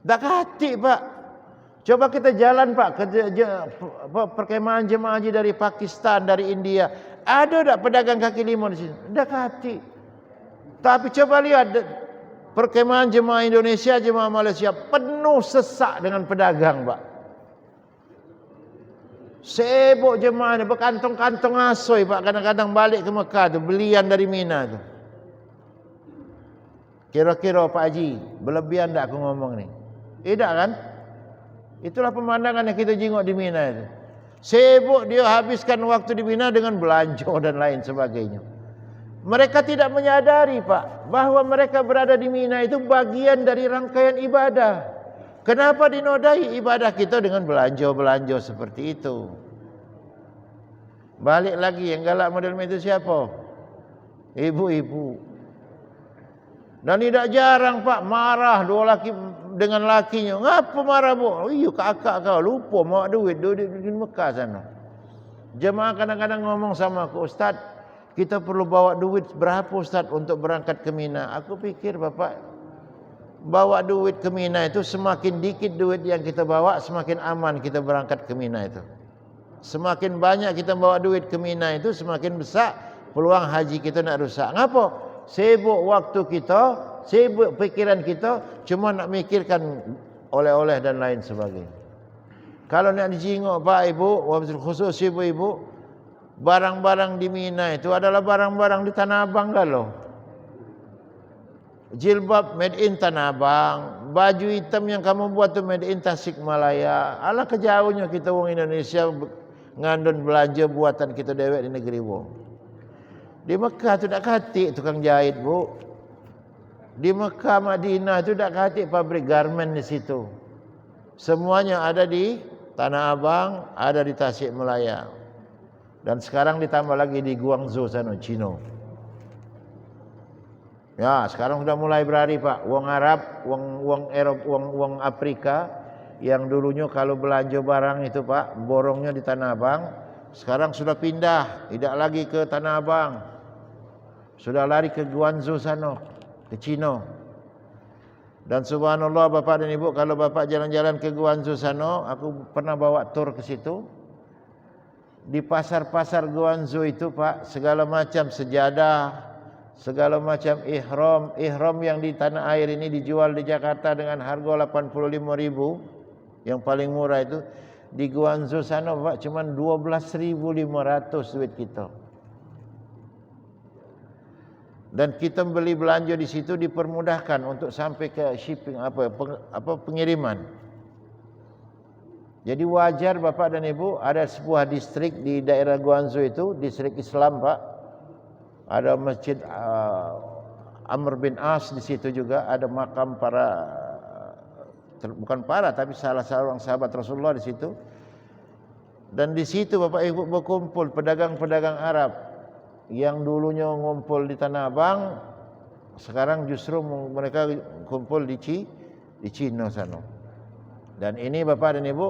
Tak hati, Pak. Coba kita jalan, Pak, ke perkemahan jemaah haji dari Pakistan, dari India. Ada tak pedagang kaki lima di sini? Tak hati. Tapi coba lihat perkemahan jemaah Indonesia, jemaah Malaysia penuh sesak dengan pedagang, Pak. Sibuk jemaah ni berkantong-kantong asoy, Pak, kadang-kadang balik ke Mekah tu belian dari Mina tu. Kira-kira Pak Haji, berlebihan tak aku ngomong ni? Tidak kan? Itulah pemandangan yang kita jengok di Mina itu. Sibuk dia habiskan waktu di Mina dengan belanja dan lain sebagainya. Mereka tidak menyadari Pak, bahwa mereka berada di Mina itu bagian dari rangkaian ibadah. Kenapa dinodai ibadah kita dengan belanja-belanja seperti itu? Balik lagi, yang galak model itu siapa? Ibu-ibu. Dan tidak jarang Pak marah dua laki dengan lakinya. Ngapa marah bu? Iya kakak kau lupa mau duit di Mekah sana. Jemaah kadang-kadang ngomong sama aku, Ustaz, kita perlu bawa duit berapa Ustaz untuk berangkat ke Mina? Aku pikir Bapak, bawa duit ke Mina itu semakin dikit duit yang kita bawa, semakin aman kita berangkat ke Mina itu. Semakin banyak kita bawa duit ke Mina itu, semakin besar peluang haji kita nak rusak. Ngapa? Sibuk waktu kita, sibuk pikiran kita, cuma nak mikirkan oleh-oleh dan lain sebagainya. Kalau nak dijenguk Pak Ibu, wabil khusus ibu-ibu, barang-barang di Mina itu adalah barang-barang di Tanah Abang kalau. Jilbab made in Tanah Abang, baju hitam yang kamu buat tu made in Tasikmalaya. Alah kejauhnya kita orang Indonesia ngandun belanja buatan kita dewek di negeri wong. Di Mekah tu tak katik tukang jahit bu. Di Mekah Madinah tu tak katik pabrik garmen di situ. Semuanya ada di Tanah Abang, ada di Tasikmalaya. Dan sekarang ditambah lagi di Guangzhou sana, China. Ya, sekarang sudah mulai berlari Pak. Wong Arab, wong Eropa, wong Afrika yang dulunya kalau belanja barang itu Pak, borongnya di Tanah Abang, sekarang sudah pindah, tidak lagi ke Tanah Abang. Sudah lari ke Guangzhou sana, ke China. Dan subhanallah Bapak dan Ibu, kalau Bapak jalan-jalan ke Guangzhou sana, aku pernah bawa tur ke situ. Di pasar-pasar Guangzhou itu Pak, segala macam sejadah, segala macam ihram yang di tanah air ini dijual di Jakarta dengan harga 85.000, yang paling murah itu. Di Guangzhou sana Pak cuma 12.500 duit kita. Dan kita beli belanja di situ dipermudahkan untuk sampai ke shipping pengiriman. Jadi wajar Bapak dan Ibu, ada sebuah distrik di daerah Guangzhou itu, distrik Islam Pak. Ada masjid Amr bin As di situ juga, ada makam tapi salah seorang sahabat Rasulullah di situ. Dan di situ Bapak Ibu berkumpul pedagang-pedagang Arab yang dulunya ngumpul di Tanah Abang, sekarang justru mereka kumpul di Cina sana. Dan ini Bapak dan Ibu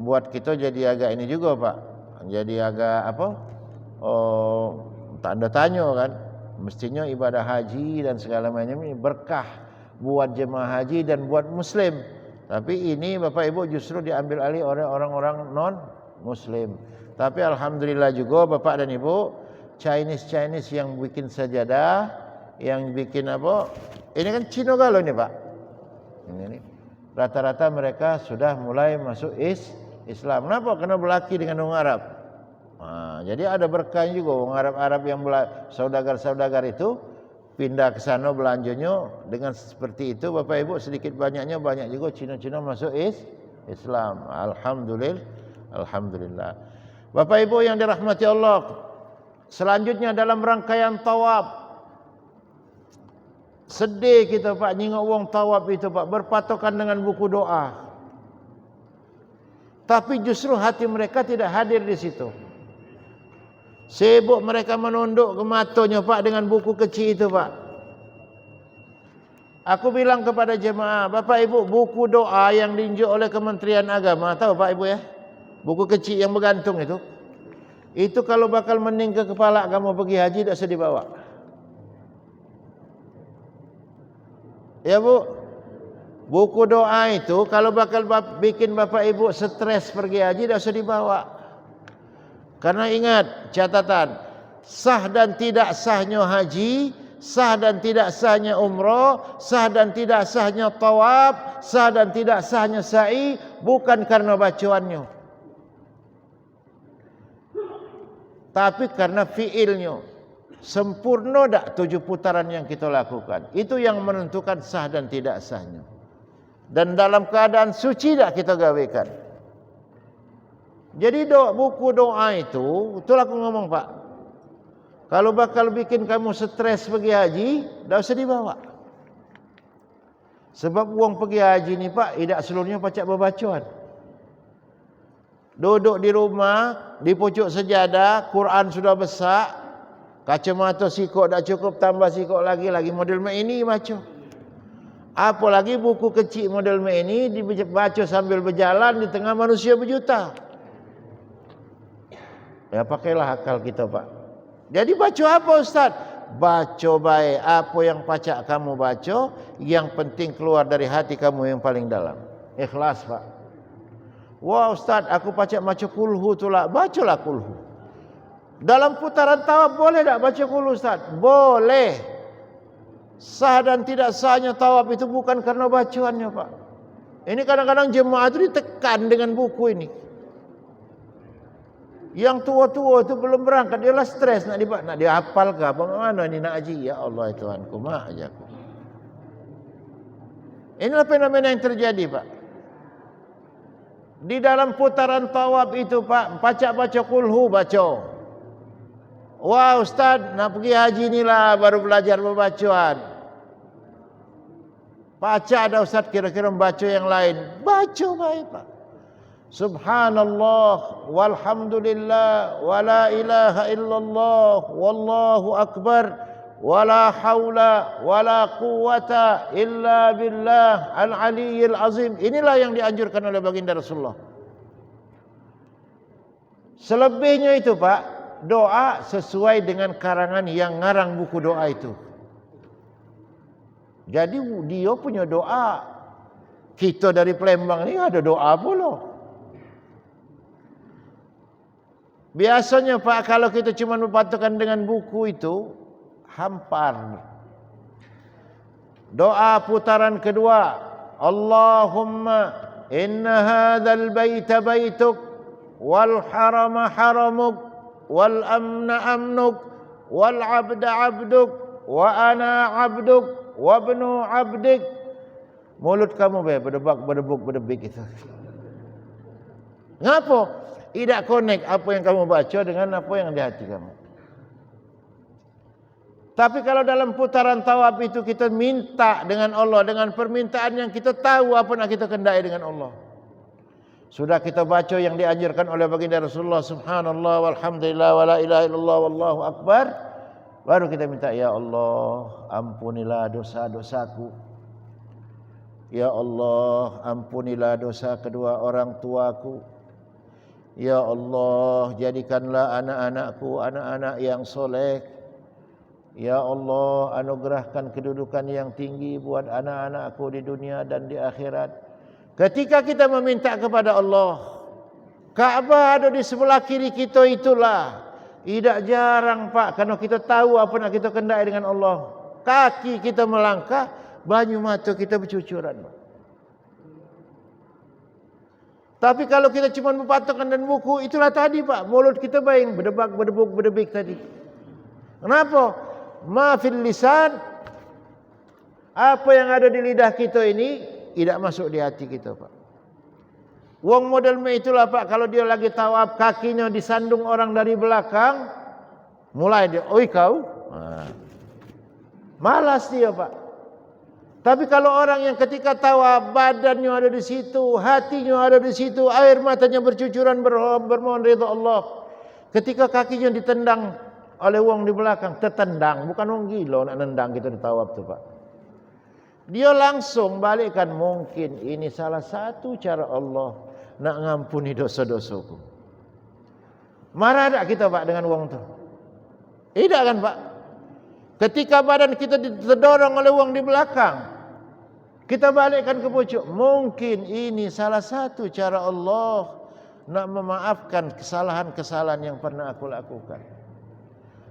buat kita jadi agak ini juga Pak, jadi agak tanda tanya kan. Mestinya ibadah haji dan segala macam ini berkah buat jemaah haji dan buat Muslim. Tapi ini Bapak Ibu justru diambil alih oleh orang-orang non Muslim. Tapi alhamdulillah juga Bapak dan Ibu, Chinese yang bikin sajadah, yang bikin ini kan Cina galau ini Pak. Ini rata-rata mereka sudah mulai masuk Islam. Kenapa? Karena berlaki dengan orang Arab. Jadi ada berkah juga. Orang Arab-Arab yang saudagar-saudagar itu pindah ke sana belanjanya dengan seperti itu. Bapak Ibu sedikit banyaknya banyak juga Cina-Cina masuk Islam. Alhamdulillah. Bapak Ibu yang dirahmati Allah, selanjutnya dalam rangkaian tawaf, sedih kita Pak nyingok wong tawaf itu Pak, berpatokan dengan buku doa. Tapi justru hati mereka tidak hadir di situ. Sibuk mereka menunduk ke matanya Pak dengan buku kecil itu Pak. Aku bilang kepada jemaah, Bapak Ibu, buku doa yang diunjuk oleh Kementerian Agama, tahu Pak Ibu ya? Buku kecil yang bergantung itu kalau bakal mening ke kepala kamu pergi haji tak usah dibawa. Ya Bu, buku doa itu kalau bakal bikin Bapak Ibu stres pergi haji tak usah dibawa. Karena ingat catatan, sah dan tidak sahnya haji, sah dan tidak sahnya umrah, sah dan tidak sahnya tawaf, sah dan tidak sahnya sa'i bukan karena bacaannya, tapi karena fiilnya. Sempurna tak 7 putaran yang kita lakukan? Itu yang menentukan sah dan tidak sahnya. Dan dalam keadaan suci tak kita gawekan? Jadi buku doa itu, itulah aku ngomong Pak. Kalau bakal bikin kamu stres pergi haji, dah usah dibawa. Sebab uang pergi haji ni Pak, tidak seluruhnya pacak berbacuan. Duduk di rumah, di pucuk sejadah, Quran sudah besar, kacamata sikok dah cukup, tambah sikok lagi model mak ini baca. Apalagi buku kecil model mak ini dibaca sambil berjalan di tengah manusia berjuta. Ya pakailah akal kita Pak. Jadi baca apa Ustaz? Baca baik apa yang pacak kamu baca, yang penting keluar dari hati kamu yang paling dalam. Ikhlas Pak. Wah Ustaz, aku pacak baca kulhu tu lah. Bacalah kulhu. Dalam putaran tawaf boleh tak baca kulhu Ustaz? Boleh. Sah dan tidak sahnya tawaf itu bukan karena bacaannya Pak. Ini kadang-kadang jemaah itu ditekan dengan buku ini. Yang tua-tua itu belum berangkat, dia lah stres nak dihafal ke apa mana ni nak haji. Ya Allah Tuhanku, mak aja aku. Inilah fenomena yang terjadi Pak. Di dalam putaran tawaf itu Pak, baca kulhu baca. Wah Ustaz, nak pergi haji inilah baru belajar membacaan. Baca ada Ustaz kira-kira membaca yang lain. Baca baik Pak. Subhanallah walhamdulillah wala ilaha illallah wallahu akbar wala haula wala quwata illa billah al-aliyyil azim. Inilah yang dianjurkan oleh baginda Rasulullah. Selebihnya itu Pak, doa sesuai dengan karangan yang ngarang buku doa itu. Jadi dia punya doa. Kita dari Palembang ni ada doa pula. Biasanya Pak, kalau kita cuma berpatokan dengan buku itu, hampar. Doa putaran kedua, Allahumma inna hadzal baita baituk wal harama haramuk wal amna amnuk wal abda abduk wa ana abduk wa ibnu abdik. Mulut kamu berdebuk-berdebik itu. Ngapa? Tidak connect apa yang kamu baca dengan apa yang di hati kamu. Tapi kalau dalam putaran tawaf itu kita minta dengan Allah, dengan permintaan yang kita tahu apa nak kita kendai dengan Allah. Sudah kita baca yang dianjurkan oleh baginda Rasulullah, subhanallah walhamdulillah wala ilaha illallah wallahu akbar. Baru kita minta, ya Allah ampunilah dosa-dosaku. Ya Allah ampunilah dosa kedua orang tuaku. Ya Allah, jadikanlah anak-anakku anak-anak yang soleh. Ya Allah, anugerahkan kedudukan yang tinggi buat anak-anakku di dunia dan di akhirat. Ketika kita meminta kepada Allah, Ka'bah ada di sebelah kiri kita itulah. Tidak jarang Pak, karena kita tahu apa nak kita kendai dengan Allah. Kaki kita melangkah, banyu mata kita bercucuran Pak. Tapi kalau kita cuma berpatokan dan buku, itulah tadi Pak, mulut kita baing berdebuk-berdebik tadi. Kenapa? Ma fil lisan, apa yang ada di lidah kita ini tidak masuk di hati kita Pak. Wong model itulah Pak, kalau dia lagi tawaf kakinya disandung orang dari belakang, mulai dia, oi kau, malas dia Pak. Tapi kalau orang yang ketika tawaf badannya ada di situ, hatinya ada di situ, air matanya bercucuran bermohon ridha Allah. Ketika kakinya ditendang oleh wong di belakang, tertendang, bukan wong gila nak nendang kita di tawaf tu Pak. Dia langsung balikkan, mungkin ini salah satu cara Allah nak ngampuni dosa-dosaku. Marah tak kita Pak dengan wong tu? Tidak kan Pak? Ketika badan kita diterdorong oleh wong di belakang, kita balikkan ke pucuk. Mungkin ini salah satu cara Allah nak memaafkan kesalahan-kesalahan yang pernah aku lakukan.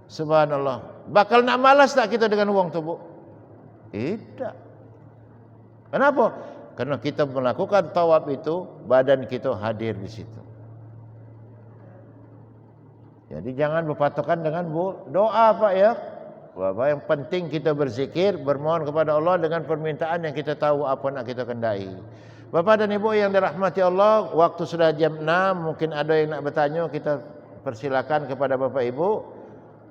Subhanallah. Bakal nak malas tak kita dengan wong tu Bu? Tidak. Kenapa? Karena kita melakukan tawaf itu, badan kita hadir di situ. Jadi jangan berpatokan dengan doa Pak ya. Bapak, yang penting kita berzikir, bermohon kepada Allah dengan permintaan yang kita tahu apa nak kita kendai. Bapak dan Ibu yang dirahmati Allah, waktu sudah jam 6, mungkin ada yang nak bertanya, kita persilakan kepada Bapak Ibu.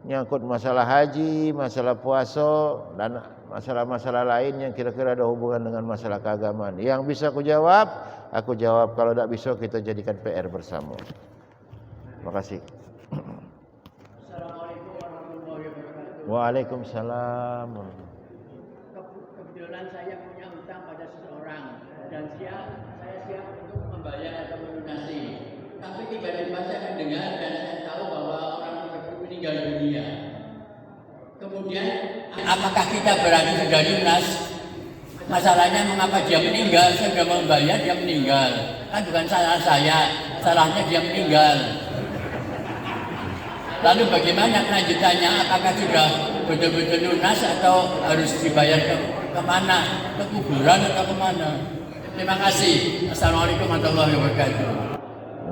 nyangkut masalah haji, masalah puasa dan masalah-masalah lain yang kira-kira ada hubungan dengan masalah keagamaan. Yang bisa aku jawab. Kalau tidak bisa, kita jadikan PR bersama. Terima kasih. Assalamualaikum warahmatullahi wabarakatuh. Waalaikumsalam. Kebetulan saya punya hutang pada seseorang dan saya siap untuk membayar atau melunasi. Tapi tiba-tiba saya mendengar dan saya tahu bahwa orang tersebut meninggal dunia. Kemudian, apakah kita berarti sudah lunas? Masalahnya mengapa dia meninggal? Saya sudah membayar, dia meninggal. Kan bukan salah saya, salahnya dia meninggal. Lalu bagaimana kelanjutannya? Apakah sudah betul-betul lunas atau harus dibayar kemana? Ke kuburan atau kemana? Terima kasih. Assalamualaikum warahmatullahi wabarakatuh.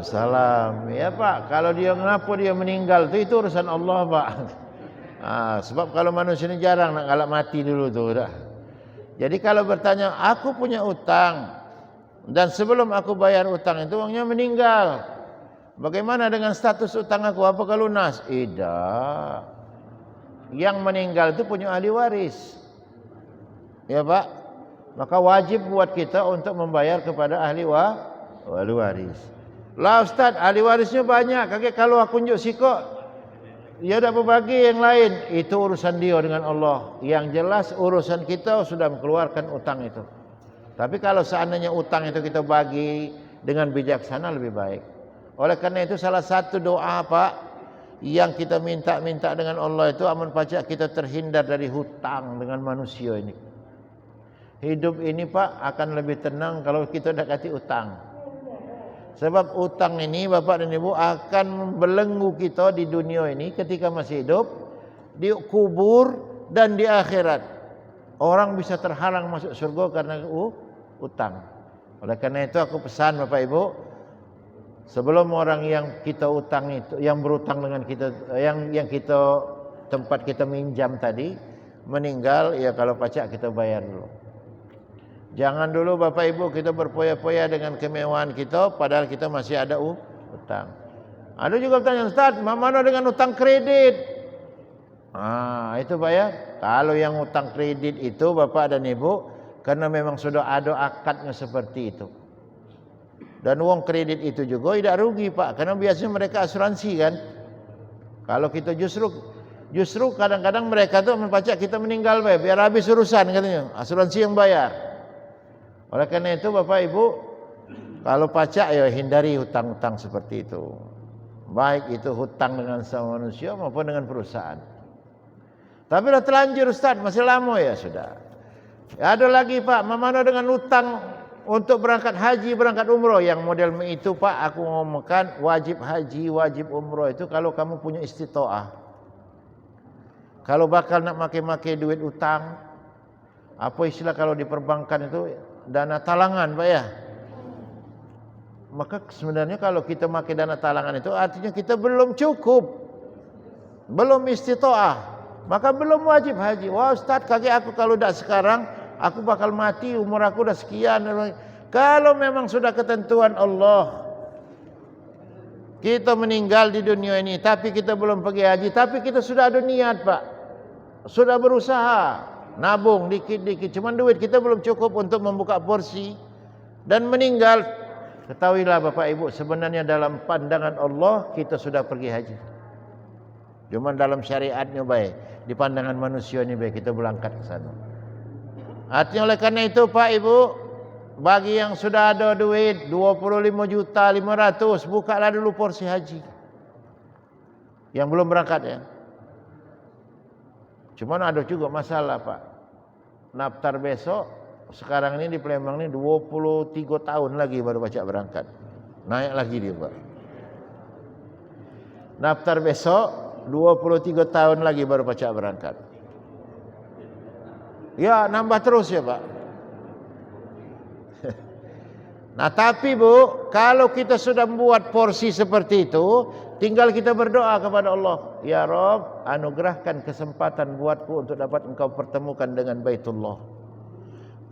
Assalam. Ya Pak, kalau dia kenapa dia meninggal itu urusan Allah Pak. Sebab kalau manusia ini jarang nak galak mati dulu tu dah. Jadi kalau bertanya, aku punya utang dan sebelum aku bayar utang itu orangnya meninggal. Bagaimana dengan status utang aku? Apakah lunas? Tidak. Yang meninggal itu punya ahli waris. Ya Pak. Maka wajib buat kita untuk membayar kepada ahli waris. Lah Ustaz, ahli warisnya banyak. Kakek kalau aku unjuk sikok, dia dah berbagi yang lain. Itu urusan dia dengan Allah. Yang jelas urusan kita sudah mengeluarkan utang itu. Tapi kalau seandainya utang itu kita bagi dengan bijaksana lebih baik. Oleh karena itu salah satu doa Pak yang kita minta dengan Allah itu aman pajak kita terhindar dari hutang dengan manusia ini. Hidup ini Pak akan lebih tenang kalau kita dekati utang. Sebab utang ini Bapak dan Ibu akan membelenggu kita di dunia ini ketika masih hidup, di kubur dan di akhirat. Orang bisa terhalang masuk surga karena utang. Oleh karena itu aku pesan Bapak Ibu, sebelum orang yang kita utang itu, yang berutang dengan kita, yang kita tempat kita minjam tadi meninggal, ya kalau pajak kita bayar dulu. Jangan dulu Bapak Ibu kita berpoya-poya dengan kemewahan kita padahal kita masih ada utang. Ada juga bertanya, Ustaz, mana dengan utang kredit? Itu Pak ya. Kalau yang utang kredit itu Bapak dan Ibu, karena memang sudah ada akadnya seperti itu. Dan uang kredit itu juga tidak rugi Pak, karena biasanya mereka asuransi kan. Kalau kita justru kadang-kadang mereka tuh mempajak kita meninggal biar habis urusan katanya, asuransi yang bayar. Oleh karena itu Bapak Ibu, kalau pajak ya hindari hutang-hutang seperti itu. Baik itu hutang dengan sama manusia maupun dengan perusahaan. Tapi sudah terlanjur Ustaz, masih lama ya sudah. Ya, ada lagi Pak, mana dengan hutang untuk berangkat haji, berangkat umroh. Yang model itu Pak, aku ngomongkan wajib haji, wajib umroh itu kalau kamu punya istitoah. Kalau bakal nak make-make duit utang, apa istilah kalau di perbankan itu dana talangan Pak ya. Maka sebenarnya kalau kita pakai dana talangan itu artinya kita belum cukup, belum istitoah, maka belum wajib haji. Wah Ustaz, kakek aku kalau tidak sekarang aku bakal mati, umur aku udah sekian. Kalau memang sudah ketentuan Allah, kita meninggal di dunia ini tapi kita belum pergi haji, tapi kita sudah ada niat Pak, sudah berusaha nabung dikit-dikit, cuman duit kita belum cukup untuk membuka porsi dan meninggal. Ketahuilah Bapak Ibu, sebenarnya dalam pandangan Allah kita sudah pergi haji. Cuman dalam syariatnya baik, di pandangan manusia ini baik kita berangkat ke sana. Artinya oleh karena itu Pak Ibu, bagi yang sudah ada duit 25.500.000, bukalah dulu porsi haji. Yang belum berangkat ya. Cuman ada juga masalah Pak. Naftar besok, sekarang ini di Palembang ini 23 tahun lagi baru pajak berangkat. Naik lagi dia Pak. Naftar besok 23 tahun lagi baru pajak berangkat. Ya nambah terus ya Pak. Nah tapi Bu, kalau kita sudah membuat porsi seperti itu, tinggal kita berdoa kepada Allah, ya Rabb, anugerahkan kesempatan buatku untuk dapat engkau pertemukan dengan Baitullah.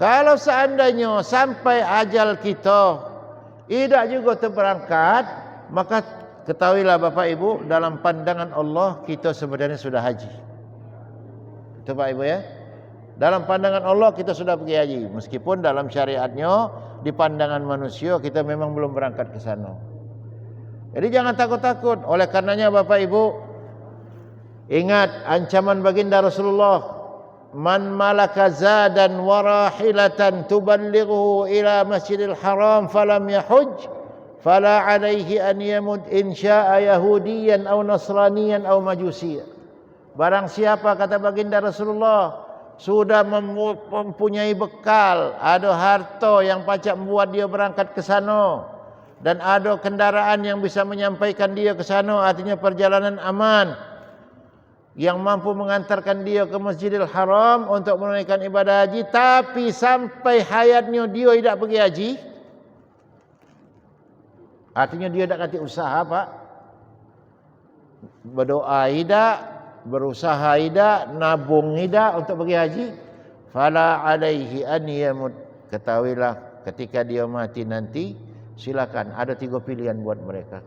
Kalau seandainya sampai ajal kita tidak juga terberangkat, maka ketahuilah Bapak Ibu, dalam pandangan Allah kita sebenarnya sudah haji. Itu Pak Ibu ya. Dalam pandangan Allah kita sudah pergi haji, meskipun dalam syariatnya di pandangan manusia kita memang belum berangkat ke sana. Jadi jangan takut-takut. Oleh karenanya Bapak Ibu, ingat ancaman baginda Rasulullah, man malaka zadan wa rahilatan tuballighu ila Masjidil Haram falam yahuj fala alaihi an yamut in syaa'a yahudiyan aw nasraniyan aw majusiyan. Barang siapa, kata baginda Rasulullah, sudah mempunyai bekal, ada harta yang pacak membuat dia berangkat ke sana, dan ada kendaraan yang bisa menyampaikan dia ke sana, artinya perjalanan aman, yang mampu mengantarkan dia ke Masjidil Haram untuk menunaikan ibadah haji, tapi sampai hayatnya dia tidak pergi haji, artinya dia tidak kati usaha Pak, berdoa tidak, berusaha tidak, nabung tidak untuk pergi haji, fala alaihi an yamut. Ketahuilah ketika dia mati nanti, silakan ada 3 pilihan buat mereka.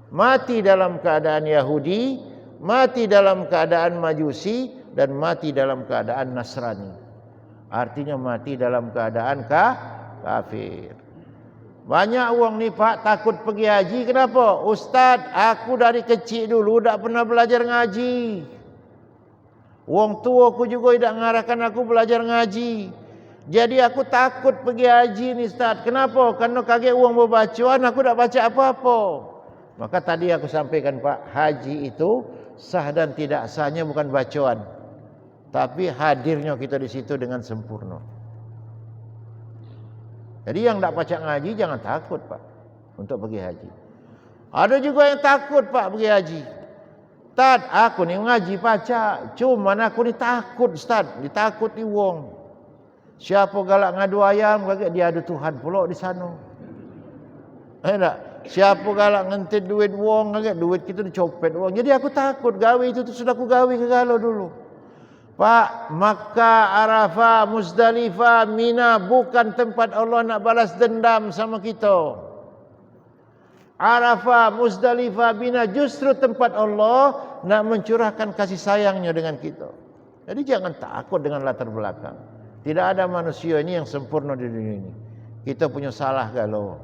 Mati dalam keadaan Yahudi, mati dalam keadaan Majusi, dan mati dalam keadaan Nasrani. Artinya mati dalam keadaan kafir. Banyak orang ni Pak takut pergi haji. Kenapa? Ustaz, aku dari kecil dulu tak pernah belajar ngaji. Orang tua aku juga tidak mengarahkan aku belajar ngaji. Jadi aku takut pergi haji ni Ustaz. Kenapa? Karena kaget orang berbacaan, aku tak baca apa-apa. Maka tadi aku sampaikan Pak, haji itu sah dan tidak sahnya bukan bacaan, tapi hadirnya kita di situ dengan sempurna. Jadi yang tak baca ngaji jangan takut Pak untuk pergi haji. Ada juga yang takut Pak pergi haji. Ustaz, aku ni ngaji baca, cuma aku ni takut Ustaz, ditakut di wong. Siapa galak ngadu ayam, kaget dia ada Tuhan pula di sana. Tak? Siapa galak ngentit duit wong, kaget duit kita dicopet wong. Jadi aku takut gawe itu sudah aku gawe ke galau dulu. Pak, Makkah, Arafah, Muzdalifah, Mina bukan tempat Allah nak balas dendam sama kita. Arafah, Muzdalifah, Mina justru tempat Allah nak mencurahkan kasih sayangnya dengan kita. Jadi jangan takut dengan latar belakang. Tidak ada manusia ini yang sempurna di dunia ini. Kita punya salah galau.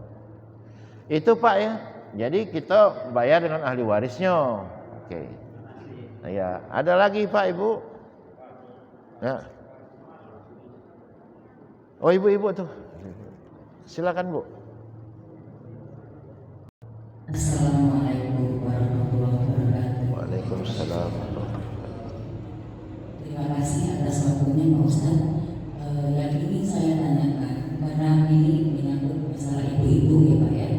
Itu Pak ya. Jadi kita bayar dengan ahli warisnya. Oke. Ya, ada lagi Pak Ibu? Ya. Oh ibu-ibu tuh, silakan Bu. Assalamualaikum warahmatullahi wabarakatuh. Waalaikumsalam. Terima kasih atas waktunya Pak Ustaz. Yang ingin saya tanyakan, karena ini menyangkut masalah ibu-ibu ya Pak ya,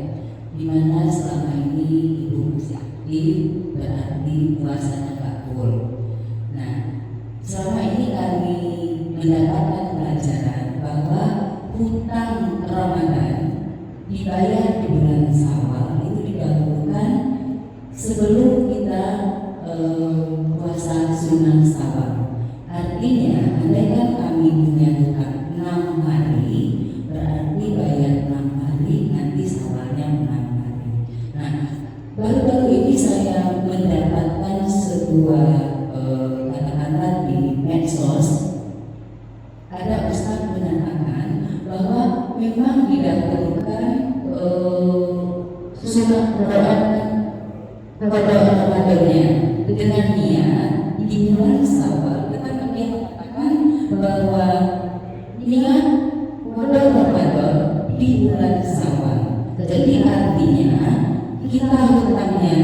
di mana selama ini ibu masih aktif, berarti puasanya Pak full. Nah, selama ini kami mendapatkan pelajaran bahwa hutang Ramadan dibayar di bulan Syawal itu didahulukan sebelum kita puasa sunnah Syawal. Artinya, andaikan kami punya hutang 6 hari, berarti bayar 6 hari, nanti Syawalnya 6 hari. Nah, baru-baru ini saya mendapatkan sebuah kata-kata di medsos, ada ustaz menyatakan bahwa memang didahulukan sunnah Ramadannya dengan niat di bulan Syawal. Tetapi dia mengatakan bahwa niat Ramadan di bulan Syawal. Jadi artinya kita hutangnya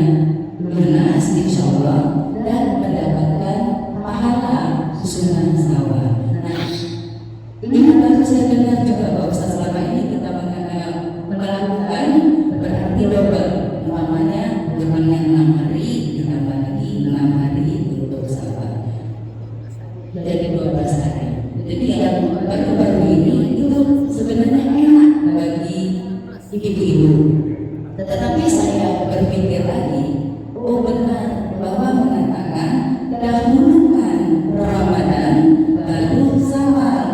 lunas insya Allah dan mendapatkan pahala sunnah Syawal. Nah, ini baru saya dengar juga Pak Ustaz, selama ini kita melakukan berarti double, umpamanya hutangnya 6 hari ditambah lagi 6 hari untuk Syawal, jadi 12 hari. Jadi yang baru-baru ini itu sebenarnya enak bagi ibu-ibu. Tetapi saya berpikir lagi, oh benar bahwa mengatakan dahulukan Ramadan baru Syawal.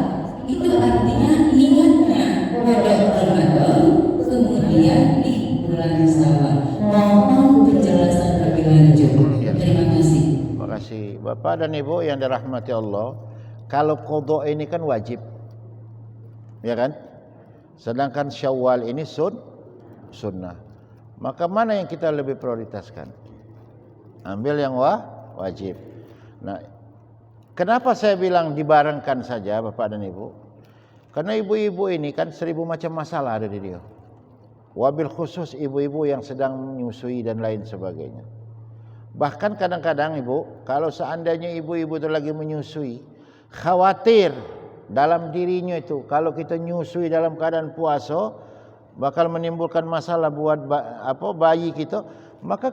Itu artinya niatnya pada Ramadan kemudian di bulan Syawal. Mohon Bapak dan Ibu yang dirahmati Allah, kalau qada ini kan wajib, ya kan? Sedangkan Syawal ini sunnah. Maka mana yang kita lebih prioritaskan? Ambil yang wajib. Nah, kenapa saya bilang dibarengkan saja Bapak dan Ibu? Karena ibu-ibu ini kan 1000 macam masalah ada di dia. Wabil khusus ibu-ibu yang sedang menyusui dan lain sebagainya. Bahkan kadang-kadang Ibu, kalau seandainya ibu-ibu itu lagi menyusui, khawatir dalam dirinya itu kalau kita nyusui dalam keadaan puasa bakal menimbulkan masalah buat bayi kita, maka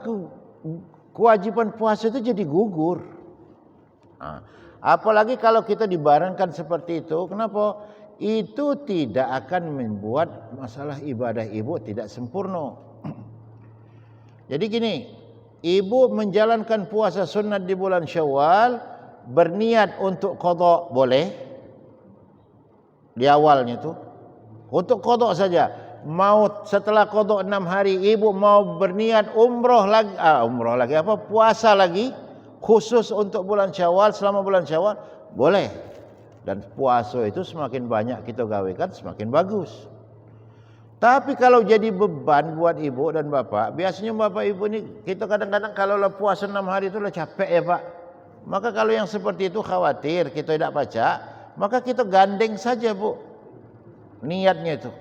kewajiban puasa itu jadi gugur. Nah, apalagi kalau kita dibarengkan seperti itu, kenapa? Itu tidak akan membuat masalah ibadah ibu tidak sempurna. Jadi gini, ibu menjalankan puasa sunat di bulan Syawal, berniat untuk qada boleh di awalnya itu, untuk qada saja. Mau setelah qada 6 hari ibu mau berniat umroh lagi puasa lagi khusus untuk bulan Syawal, selama bulan Syawal boleh. Dan puasa itu semakin banyak kita gawekan semakin bagus. Tapi kalau jadi beban buat ibu dan bapak, biasanya bapak ibu ini kita kadang-kadang kalau puasa 6 hari itu capek ya Pak. Maka kalau yang seperti itu khawatir kita tidak baca, maka kita gandeng saja Bu niatnya itu.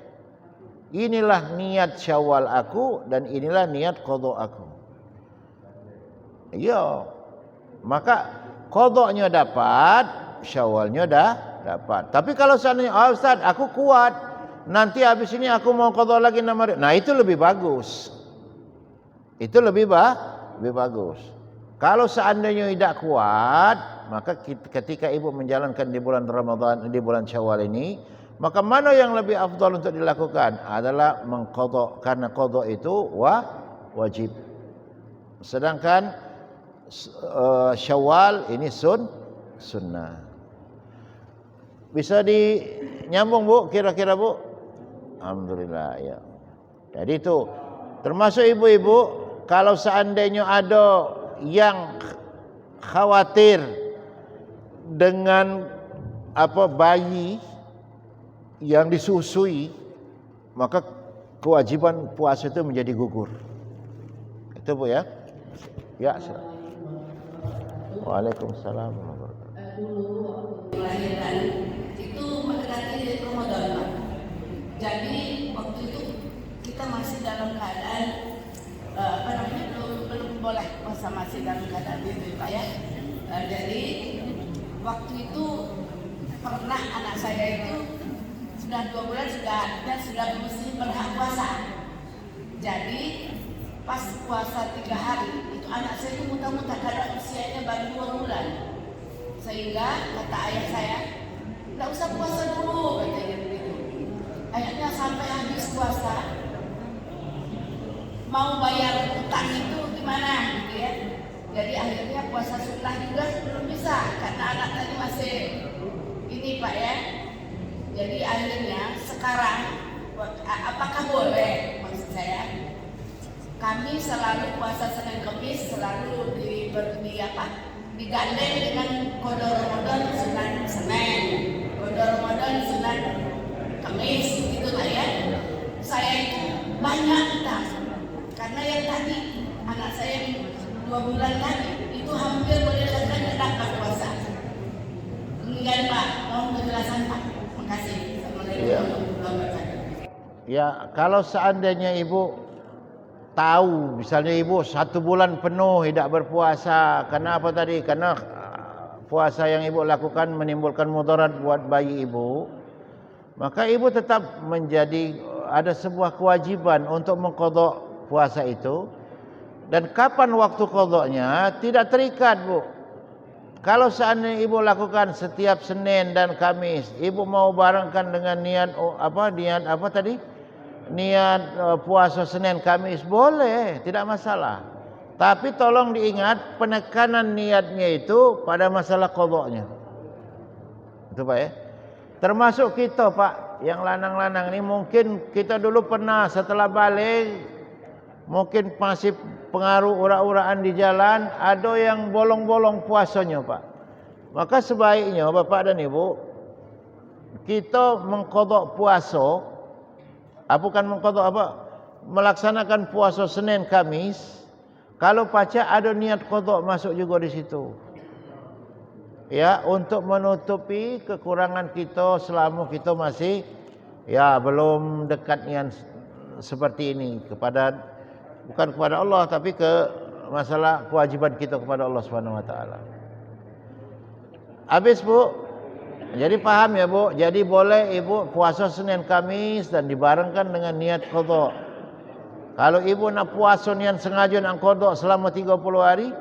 Inilah niat Syawal aku dan inilah niat qada aku. Iya. Maka qadanya dapat, Syawalnya dah dapat. Tapi kalau seandainya Ustaz aku kuat, nanti habis ini aku mau qada lagi 6 hari. Nah, itu lebih bagus. Itu lebih bagus. Kalau seandainya tidak kuat, maka ketika ibu menjalankan di bulan Ramadan, di bulan Syawal ini, maka mana yang lebih afdal untuk dilakukan adalah mengqada, karena qada itu wajib. Sedangkan Syawal ini sunnah. Bisa dinyambung Bu kira-kira Bu? Alhamdulillah ya. Jadi itu termasuk ibu-ibu kalau seandainya ada yang khawatir dengan bayi yang disusui, maka kewajiban puasa itu menjadi gugur. Itu Bu ya. Ya. Waalaikumsalam. Dulu waktu melahirkan itu mendekati Ramadan Pak. Jadi waktu itu kita masih dalam keadaan belum boleh puasa, masih dalam keadaan itu Pak ya. Jadi waktu itu pernah anak saya itu sudah 2 bulan sudah mesti berhak puasa. Jadi pas puasa 3 hari itu anak saya itu muntah-muntah karena usianya baru 2 bulan. Sehingga kata ayah saya, tidak usah puasa dulu, katanya begitu. Akhirnya sampai habis puasa, mau bayar utang itu gimana, gitu ya. Jadi akhirnya puasa sunnah juga belum bisa, karena anak tadi masih ini Pak ya. Jadi akhirnya sekarang, apakah boleh, maksud saya, kami selalu puasa Senin Kamis, selalu digandeng dengan qada Ramadan sunat Senin, qada Ramadan sunat Kamis, gitu lah ya. Saya itu banyak utang karena yang tadi anak saya 2 bulan tadi itu hampir boleh dikatakan tidak dapat puasa. Demikian Pak, mohon penjelasan Pak. Makasih. Assalamualaikum warahmatullahi wabarakatuh. Ya, kalau seandainya ibu tahu, misalnya ibu 1 bulan penuh tidak berpuasa, karena apa tadi? Karena puasa yang ibu lakukan menimbulkan mudarat buat bayi ibu, maka ibu tetap ada sebuah kewajiban untuk mengqada puasa itu. Dan kapan waktu qadanya tidak terikat Bu. Kalau seandainya ibu lakukan setiap Senin dan Kamis, ibu mau barengkan dengan niat puasa Senin Kamis boleh, tidak masalah. Tapi tolong diingat penekanan niatnya itu pada masalah qadanya. Itu Pak ya. Termasuk kita Pak, yang lanang-lanang ini mungkin kita dulu pernah setelah balik mungkin masih pengaruh ura-uraan di jalan, ada yang bolong-bolong puasanya Pak. Maka sebaiknya Bapak dan Ibu, kita mengqadha puasa, bukan mengqadha melaksanakan puasa Senin Kamis, kalau paca ada niat qadha masuk juga di situ. Ya, untuk menutupi kekurangan kita selama kita masih belum dekat yang seperti ini bukan kepada Allah, tapi ke masalah kewajiban kita kepada Allah Subhanahu wa taala. Habis Bu. Jadi paham ya Bu. Jadi boleh Ibu puasa Senin Kamis dan dibarengkan dengan niat qadha. Kalau Ibu nak puasa niat sengaja nak qadha selama 30 hari,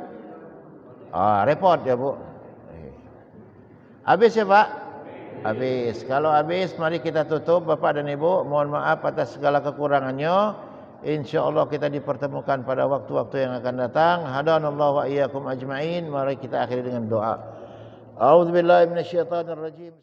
repot ya Bu. Habis ya Pak? Habis. Kalau habis, mari kita tutup Bapak dan Ibu. Mohon maaf atas segala kekurangannya. InsyaAllah kita dipertemukan pada waktu-waktu yang akan datang. Hadanallahu wa iyyakum ajma'in. Mari kita akhiri dengan doa. A'udzubillahi minasyaitonirrajim.